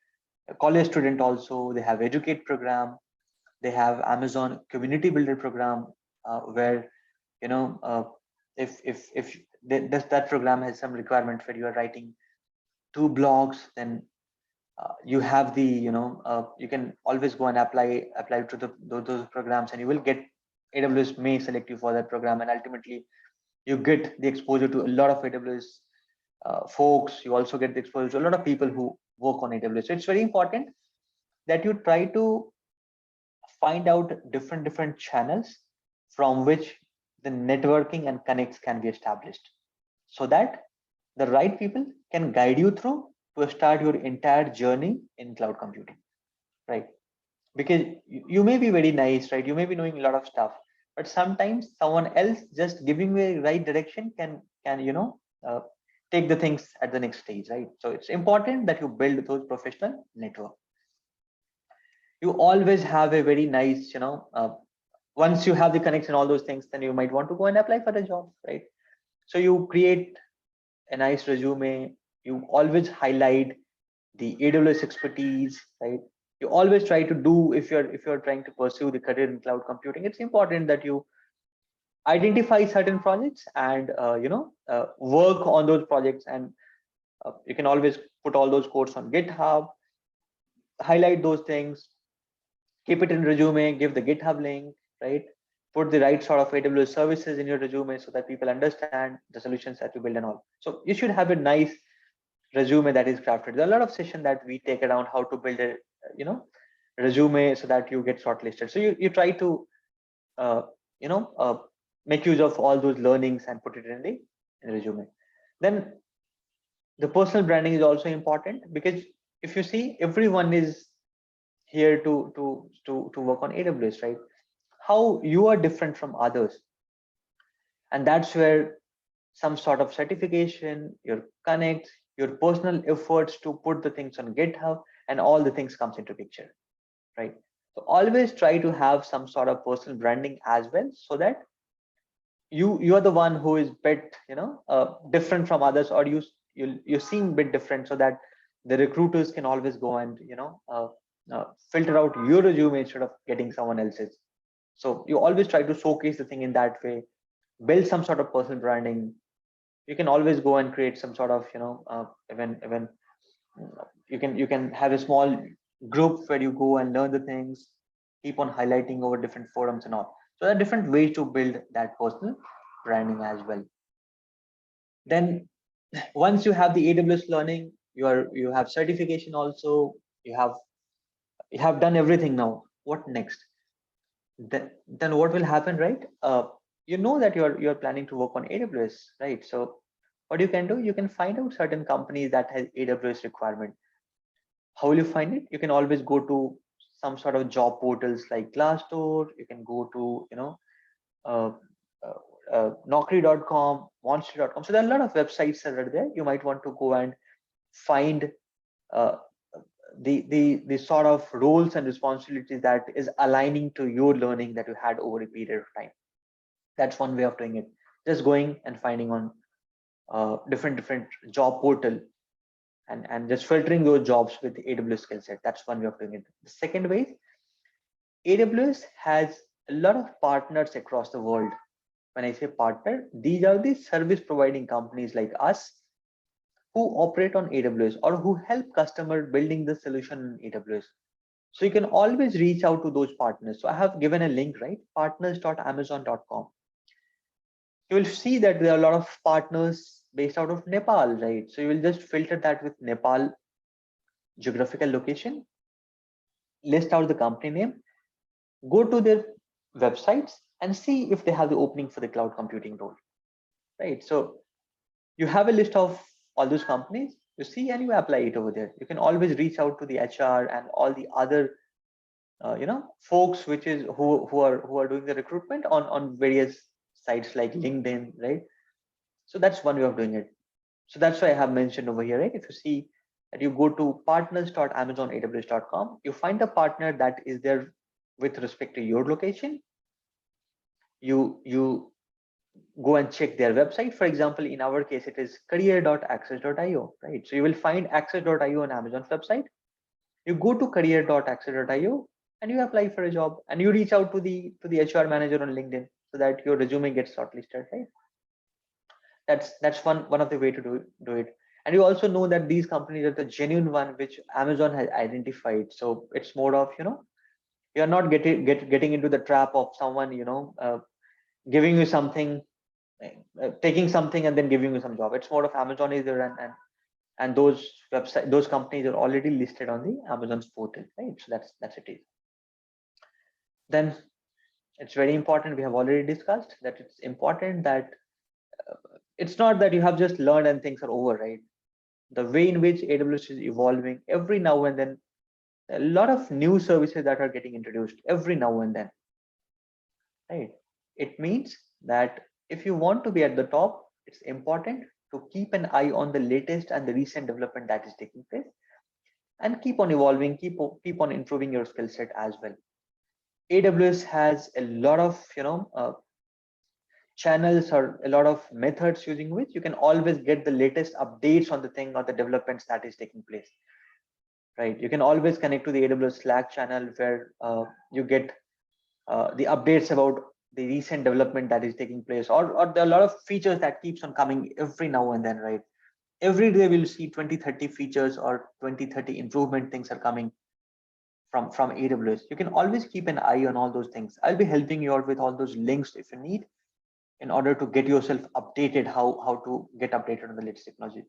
a college student also. They have educate program. They have Amazon community builder program, where you know uh, if that program has some requirement where you are writing 2 blogs, then you have the you can always go and apply to those programs, and you will get, AWS may select you for that program, and ultimately you get the exposure to a lot of AWS folks. You also get the exposure to a lot of people who work on AWS. So it's very important that you try to find out different channels from which the networking and connects can be established, so that the right people can guide you through to start your entire journey in cloud computing, right? Because you may be very nice, right? You may be knowing a lot of stuff, but sometimes someone else just giving you a right direction can uh, take the things at the next stage, right? So it's important that you build those professional network. You always have a very nice once you have the connection, all those things, then you might want to go and apply for the job, right? So you create a nice resume. You always highlight the AWS expertise, right? You always try to do, if you're trying to pursue the career in cloud computing, it's important that you identify certain projects and work on those projects, and you can always put all those codes on GitHub, highlight those things, keep it in resume, give the GitHub link, right? Put the right sort of AWS services in your resume so that people understand the solutions that you build and all. So you should have a nice resume that is crafted. There are a lot of sessions that we take around how to build a resume so that you get shortlisted. So you try to uh, you know uh, make use of all those learnings and put it in the resume. Then the personal branding is also important, because if you see, everyone is here to work on AWS, right? How you are different from others, and that's where some sort of certification, your connects, your personal efforts to put the things on GitHub, and all the things comes into picture, right? So always try to have some sort of personal branding as well, so that you are the one who is bit different from others, or you seem a bit different, so that the recruiters can always go and filter out your resume instead of getting someone else's. So you always try to showcase the thing in that way, build some sort of personal branding. You can always go and create some sort of even you can have a small group where you go and learn the things, keep on highlighting over different forums and all. So there are different ways to build that personal branding as well. Then once you have the AWS learning, you have certification also, you have done everything. Now what next? Then what will happen, right? You know that you're planning to work on AWS, right? So what you can do, you can find out certain companies that has AWS requirement. How will you find it? You can always go to some sort of job portals like Glassdoor. You can go to uh, Naukri.com, Monster.com. So there are a lot of websites that are there. You might want to go and find uh, the sort of roles and responsibilities that is aligning to your learning that you had over a period of time. That's one way of doing it. Just going and finding on different job portal, and just filtering those jobs with the AWS skill set. That's one way of doing it. The second way, AWS has a lot of partners across the world. When I say partner, these are the service providing companies like us who operate on AWS or who help customer building the solution in AWS. So you can always reach out to those partners. So I have given a link, right? Partners.amazon.com. You will see that there are a lot of partners based out of Nepal, right? So you will just filter that with Nepal geographical location, list out the company name, go to their websites and see if they have the opening for the cloud computing role, right? So you have a list of all those companies, you see, and you apply it over there. You can always reach out to the HR and all the other folks which is who are doing the recruitment on various sites like LinkedIn, right? So that's one way of doing it. So that's why I have mentioned over here, right? If you see that you go to partners.amazonaws.com, you find a partner that is there with respect to your location. You go and check their website. For example, in our case, it is career.access.io, right? So you will find access.io on Amazon's website. You go to career.access.io and you apply for a job and you reach out to the HR manager on LinkedIn so that your resume gets shortlisted, right? That's one of the way to do it. And you also know that these companies are the genuine one which Amazon has identified. So it's more of, you're not getting into the trap of someone, giving you something, taking something and then giving you some job. It's more of Amazon is there, and those companies are already listed on the Amazon's portal, right? So that's it. Then it's very important, we have already discussed that it's important that it's not that you have just learned and things are over, right? The way in which AWS is evolving, every now and then a lot of new services that are getting introduced every now and then, right? It means that if you want to be at the top, it's important to keep an eye on the latest and the recent development that is taking place and keep on evolving, keep on improving your skill set as well. AWS has a lot of channels or a lot of methods using which you can always get the latest updates on the thing or the developments that is taking place, right? You can always connect to the AWS Slack channel where you get the updates about the recent development that is taking place, or there are a lot of features that keeps on coming every now and then, right? Every day we'll see 20-30 features or 20-30 improvement things are coming from AWS. You can always keep an eye on all those things. I'll be helping you out with all those links if you need, in order to get yourself updated, how to get updated on the latest technology.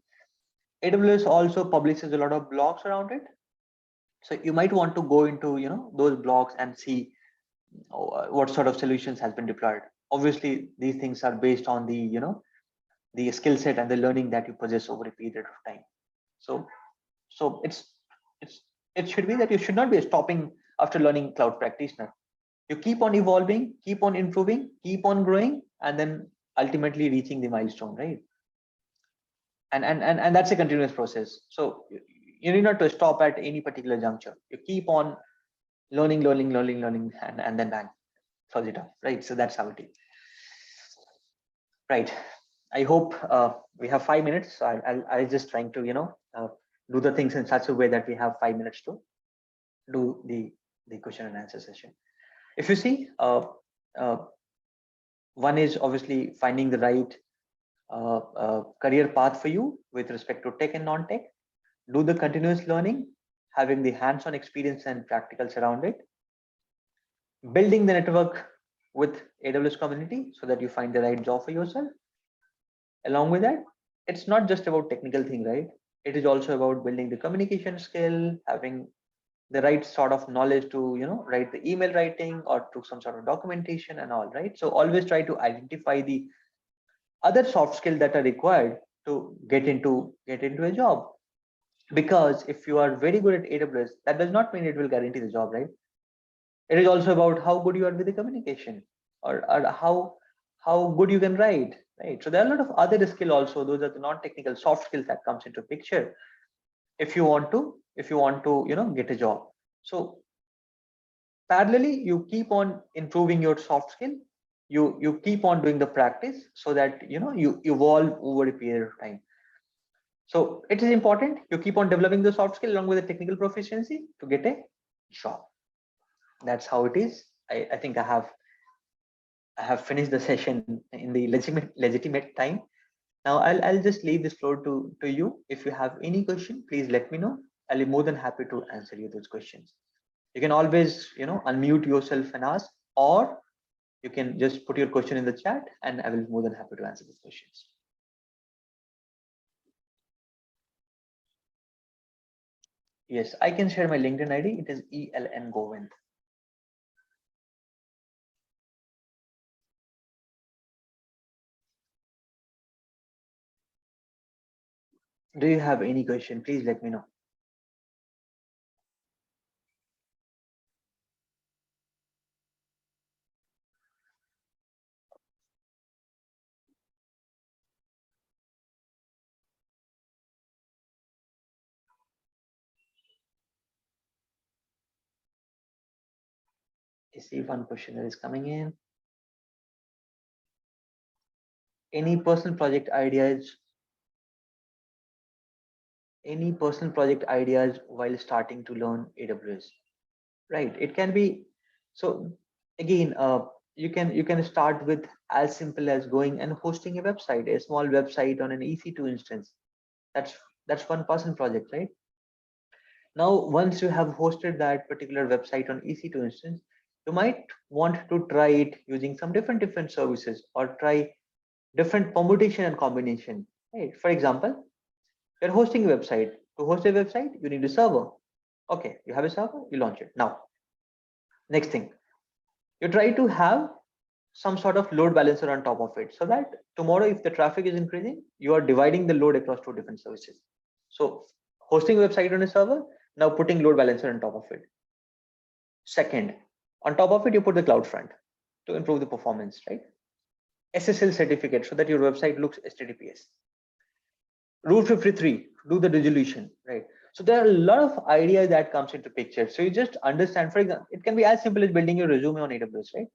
AWS also publishes a lot of blogs around it. So you might want to go into those blogs and see what sort of solutions has been deployed. Obviously, these things are based on the skill set and the learning that you possess over a period of time. So it should be that you should not be stopping after learning cloud practitioner. You keep on evolving, keep on improving, keep on growing, and then ultimately reaching the milestone, right? And that's a continuous process. So you need not to stop at any particular juncture. You keep on learning, and then bang, close it up, right? So that's how it is. Right. I hope we have 5 minutes. So I'll just trying to do the things in such a way that we have 5 minutes to do the question and answer session. If you see, one is obviously finding the right career path for you with respect to tech and non-tech. Do the continuous learning, having the hands-on experience and practicals around it. Building the network with AWS community so that you find the right job for yourself. Along with that, it's not just about technical thing, right? It is also about building the communication skill, having the right sort of knowledge to write the email writing or to some sort of documentation and all, right? So always try to identify the other soft skills that are required to get into a job. Because if you are very good at AWS, that does not mean it will guarantee the job, right? It is also about how good you are with the communication, or how good you can write, right? So there are a lot of other skills also. Those are the non-technical soft skills that comes into picture if you want to get a job. So parallelly, you keep on improving your soft skill. You keep on doing the practice so that you evolve over a period of time. So it is important you keep on developing the soft skill along with the technical proficiency to get a job. That's how it is. I think I have finished the session in the legitimate time. Now I'll just leave this floor to you. If you have any question, please let me know. I'll be more than happy to answer you those questions. You can always unmute yourself and ask, or you can just put your question in the chat and I will be more than happy to answer these questions. Yes, I can share my LinkedIn ID. It is ELN Govind. Do you have any question? Please let me know. I see one question that is coming in. Any personal project ideas? Any personal project ideas while starting to learn AWS? Right. It can be. So again, you can start with as simple as going and hosting a website, a small website on an EC2 instance. That's that's one person project, right? Now, once you have hosted that particular website on EC2 instance, you might want to try it using some different services or try different permutation and combination. Right? For example, you're hosting a website. To host a website, you need a server. Okay, you have a server, you launch it. Now, next thing, you try to have some sort of load balancer on top of it so that tomorrow, if the traffic is increasing, you are dividing the load across two different services. So, hosting a website on a server, now putting load balancer on top of it. Second, on top of it, you put the cloud front to improve the performance, right? SSL certificate so that your website looks HTTPS. Rule 53, do the resolution, right? So there are a lot of ideas that comes into picture. So you just understand, for example, it can be as simple as building your resume on AWS, right?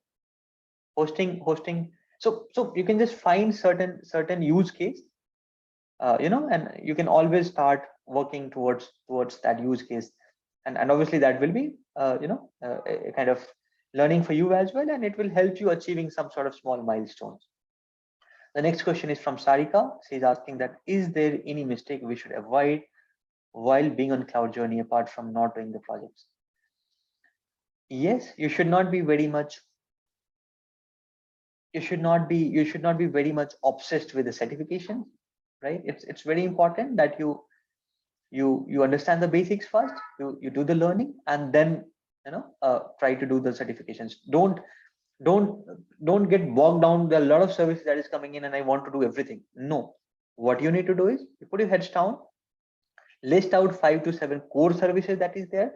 Hosting. So you can just find certain use case, and you can always start working towards that use case, and obviously that will be a kind of learning for you as well, and it will help you achieving some sort of small milestones. The next question is from Sarika. She's asking that, is there any mistake we should avoid while being on cloud journey apart from not doing the projects? Yes, you should not be very much very much obsessed with the certification, right? It's very important that you understand the basics first, you do the learning, and then try to do the certifications. Don't don't get bogged down. There are a lot of services that is coming in and I want to do everything. No, what you need to do is you put your heads down, list out 5 to 7 core services that is there,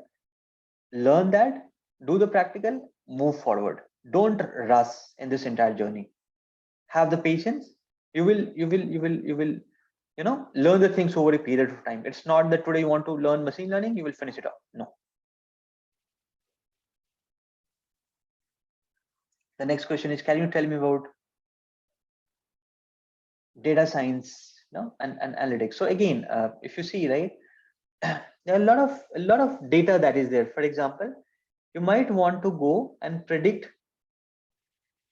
learn that, do the practical, move forward. Don't rush in this entire journey. Have the patience. You will learn the things over a period of time. It's not that today you want to learn machine learning, you will finish it up. No. The next question is, can you tell me about data science, and analytics? So again, if you see, right, there are a lot of data that is there. For example, you might want to go and predict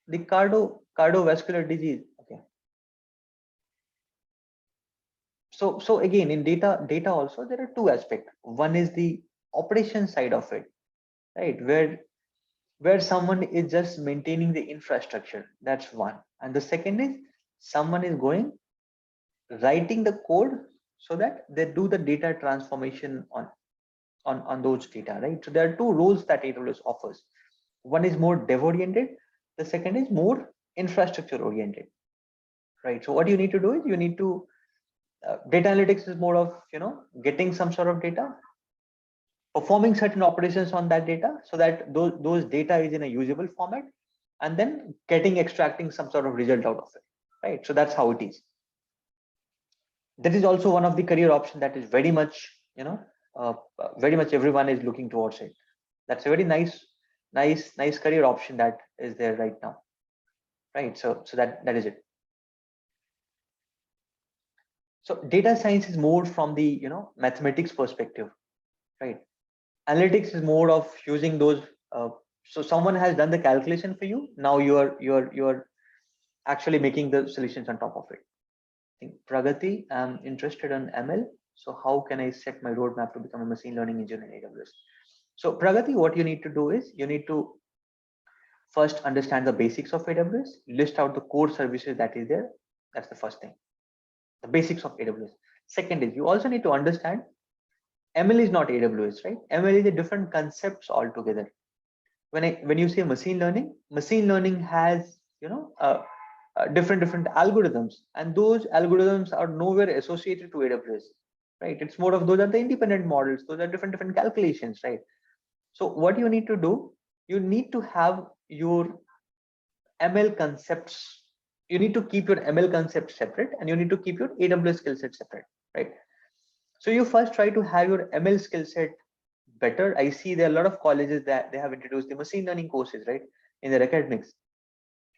the cardiovascular disease. Okay. So again, in data also there are two aspects. One is the operation side of it, right, where someone is just maintaining the infrastructure. That's one. And the second is someone is going writing the code so that they do the data transformation on those data, right? So there are two roles that AWS offers. One is more dev oriented, the second is more infrastructure oriented, right? So what you need to do is you need to data analytics is more of getting some sort of data, performing certain operations on that data so that those data is in a usable format, and then extracting some sort of result out of it, right? So that's how it is. That is also one of the career option that is very much very much everyone is looking towards it. That's a very nice career option that is there right now, right? So that is it. So data science is more from the mathematics perspective, right? Analytics is more of using those. So someone has done the calculation for you. Now you're actually making the solutions on top of it. I think Pragati, I'm interested in ML. So how can I set my roadmap to become a machine learning engineer in AWS? So Pragati, what you need to do is you need to first understand the basics of AWS, list out the core services that is there. That's the first thing, the basics of AWS. Second is you also need to understand ML is not AWS, right? ML is a different concepts altogether. When you say machine learning has, different algorithms, and those algorithms are nowhere associated to AWS, right? It's more of those are the independent models, those are different calculations, right? So what you need to do, you need to have your ML concepts. You need to keep your ML concepts separate, and you need to keep your AWS skill set separate, right? So you first try to have your ML skill set better. I see there are a lot of colleges that they have introduced the machine learning courses, right, in their academics.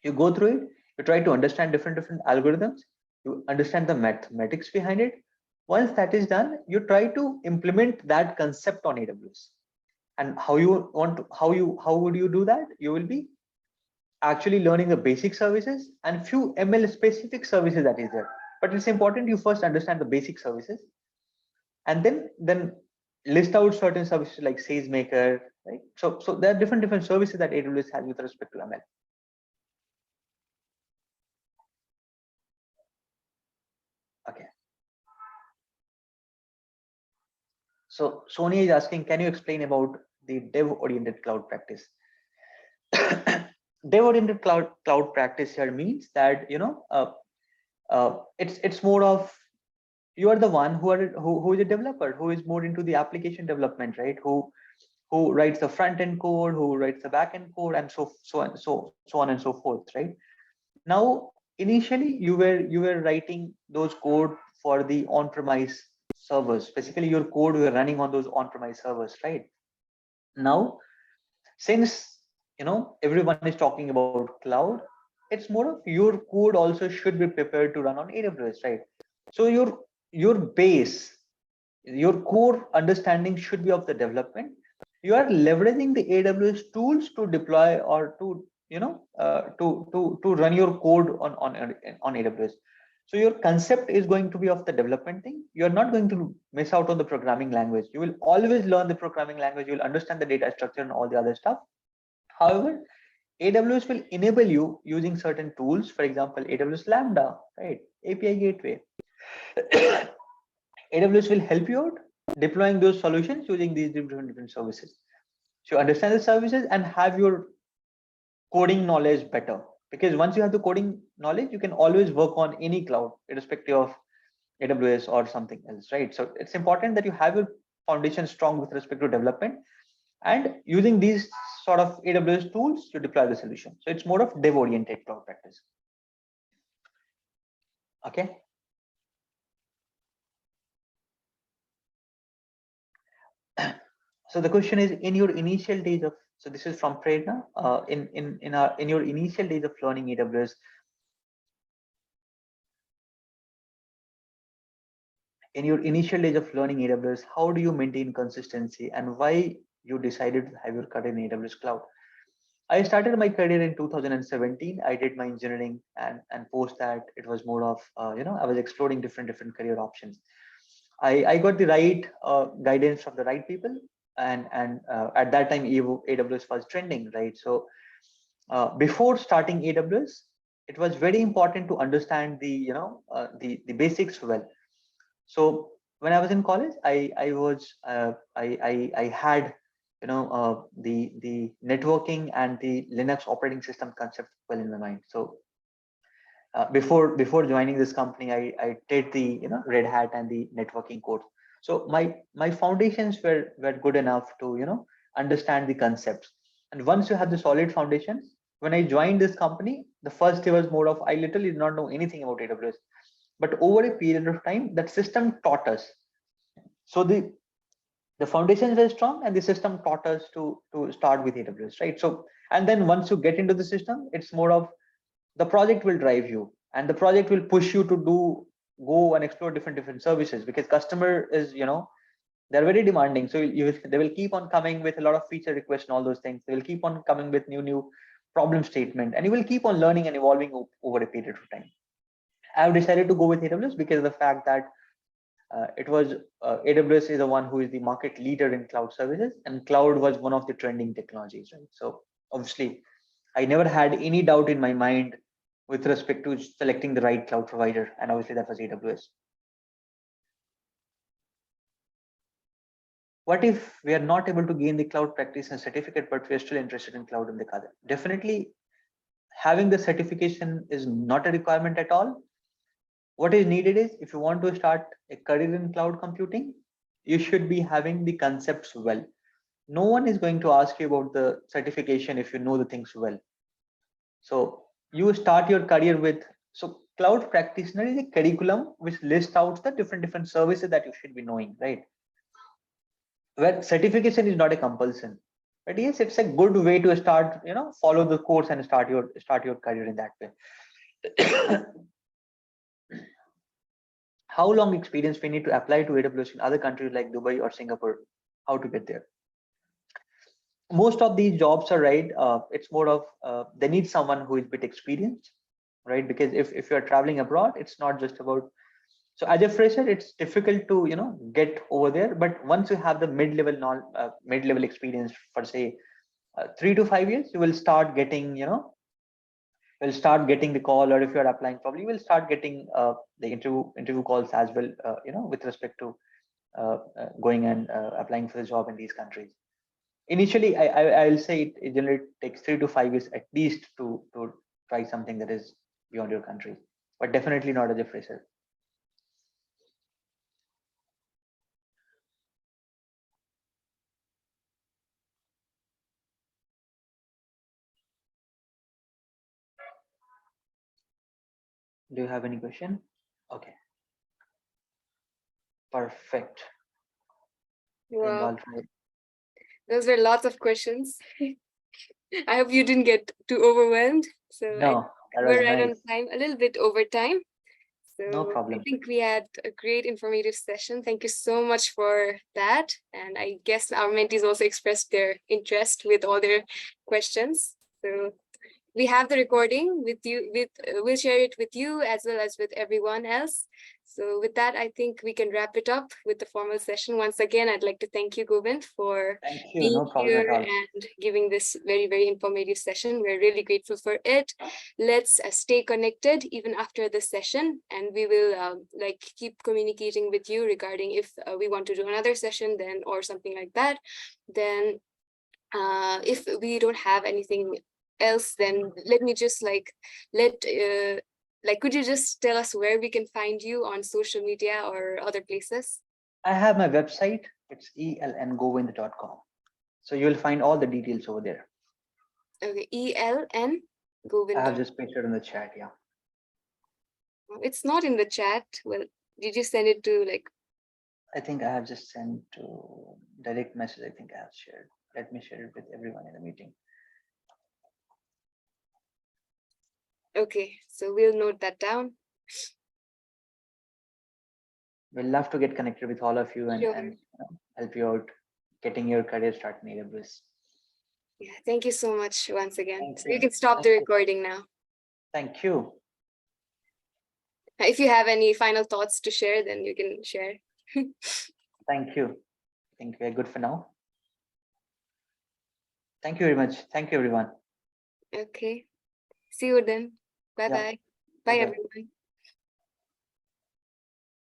You go through it, you try to understand different algorithms, you understand the mathematics behind it. Once that is done, you try to implement that concept on AWS. And how would you do that? You will be actually learning the basic services and few ML specific services that is there. But it's important you first understand the basic services, and then list out certain services like SageMaker, right? So there are different services that AWS has with respect to ML. Okay. So Sonia is asking, can you explain about the dev-oriented cloud practice? Dev-oriented cloud practice here means that it's more of you are the one who is a developer, who is more into the application development, right? Who writes the front end code, who writes the back end code, and so on and so forth, right? Now, initially you were writing those code for the on-premise servers. Basically, your code were running on those on-premise servers, right? Now, since everyone is talking about cloud, it's more of your code also should be prepared to run on AWS, right? So your base, your core understanding should be of the development. You are leveraging the AWS tools to deploy or to to run your code on AWS. So your concept is going to be of the development thing. You are not going to miss out on the programming language. You will always learn the programming language. You will understand the data structure and all the other stuff. However, AWS will enable you using certain tools, for example, AWS Lambda, right? API gateway. AWS will help you out deploying those solutions using these different services. So understand the services and have your coding knowledge better. Because once you have the coding knowledge, you can always work on any cloud, irrespective of AWS or something else, right? So it's important that you have your foundation strong with respect to development and using these sort of AWS tools to deploy the solution. So it's more of dev-oriented cloud practice. Okay. So the question is, in your initial days of, so this is from Prerna, in your initial days of learning AWS, in your initial days of learning AWS, how do you maintain consistency and why you decided to have your career in AWS cloud? I started my career in 2017. I did my engineering, and post that it was more of I was exploring different career options. I got the right guidance from the right people, and at that time AWS was trending, right? So before starting AWS, it was very important to understand the basics well. So when I was in college, I had the networking and the Linux operating system concept well in my mind. So before joining this company, I did the Red Hat and the networking course. So my foundations were good enough to understand the concepts. And once you have the solid foundations, when I joined this company, the first day was more of I literally did not know anything about AWS, but over a period of time, that system taught us. So the foundations were strong, and the system taught us to start with AWS, right? So and then once you get into the system, it's more of the project will drive you, and the project will push you to go and explore different services, because customer is they're very demanding. So they will keep on coming with a lot of feature requests and all those things. They will keep on coming with new problem statement, and you will keep on learning and evolving over a period of time. I've decided to go with AWS because of the fact that it was AWS is the one who is the market leader in cloud services, and cloud was one of the trending technologies, right? So obviously, I never had any doubt in my mind with respect to selecting the right cloud provider, and obviously that was AWS. what if we are not able to gain the cloud practitioner certificate, but we are still interested in cloud in the Qatar? Definitely, having the certification is not a requirement at all. What is needed is, if you want to start a career in cloud computing, you should be having the concepts well. No one is going to ask you about the certification if you know the things well. So you start your career with, so cloud practitioner is a curriculum which lists out the different services that you should be knowing, right? Where certification is not a compulsion, but yes, it's a good way to start, follow the course and start your career in that way. How long experience we need to apply to AWS in other countries like Dubai or Singapore? How to get there? Most of these jobs are right. It's more of they need someone who is a bit experienced, right? Because if you're traveling abroad, it's not just about. So as a fresher, it's difficult to get over there. But once you have the mid-level experience for say 3 to 5 years, you will start getting the call, or if you're applying, probably you will start getting the interview calls as well, with respect to going and applying for the job in these countries. Initially, I'll say it generally takes 3 to 5 years at least to try something that is beyond your country, but definitely not as a fresher. Do you have any question? Okay, perfect. Well, those were lots of questions. I hope you didn't get too overwhelmed. So No, that was we're right on nice. time, a little bit over time. No So I problem. think we had a great informative session. Thank you so much for that. And I guess our mentees also expressed their interest with all their questions. So we have the recording with you, we'll share it with you as well as with everyone else. So with that, I think we can wrap it up with the formal session. Once again, I'd like to thank you, Govind, for Thank you. being No problem here at all. and giving this very, very informative session. We're really grateful for it. Let's stay connected even after this session, and we will keep communicating with you regarding if we want to do another session then or something like that. Then if we don't have anything else, then let me just could you just tell us where we can find you on social media or other places? I have my website. It's elngovind.com. So you'll find all the details over there. Okay, ELN Govind. I have just pasted in the chat. Yeah. It's not in the chat. Well, did you send it to like? I think I have just sent to direct message. I think I have shared. Let me share it with everyone in the meeting. Okay, so we'll note that down. We'll love to get connected with all of you and, Sure. and help you out getting your career started in AWS. Yeah, thank you so much once again. Thank So you. you can stop the recording now. Thank you. If you have any final thoughts to share, then you can share. Thank you. I think we're good for now. Thank you very much. Thank you, everyone. Okay. See you then. Bye-bye. Bye, Bye-bye. everyone.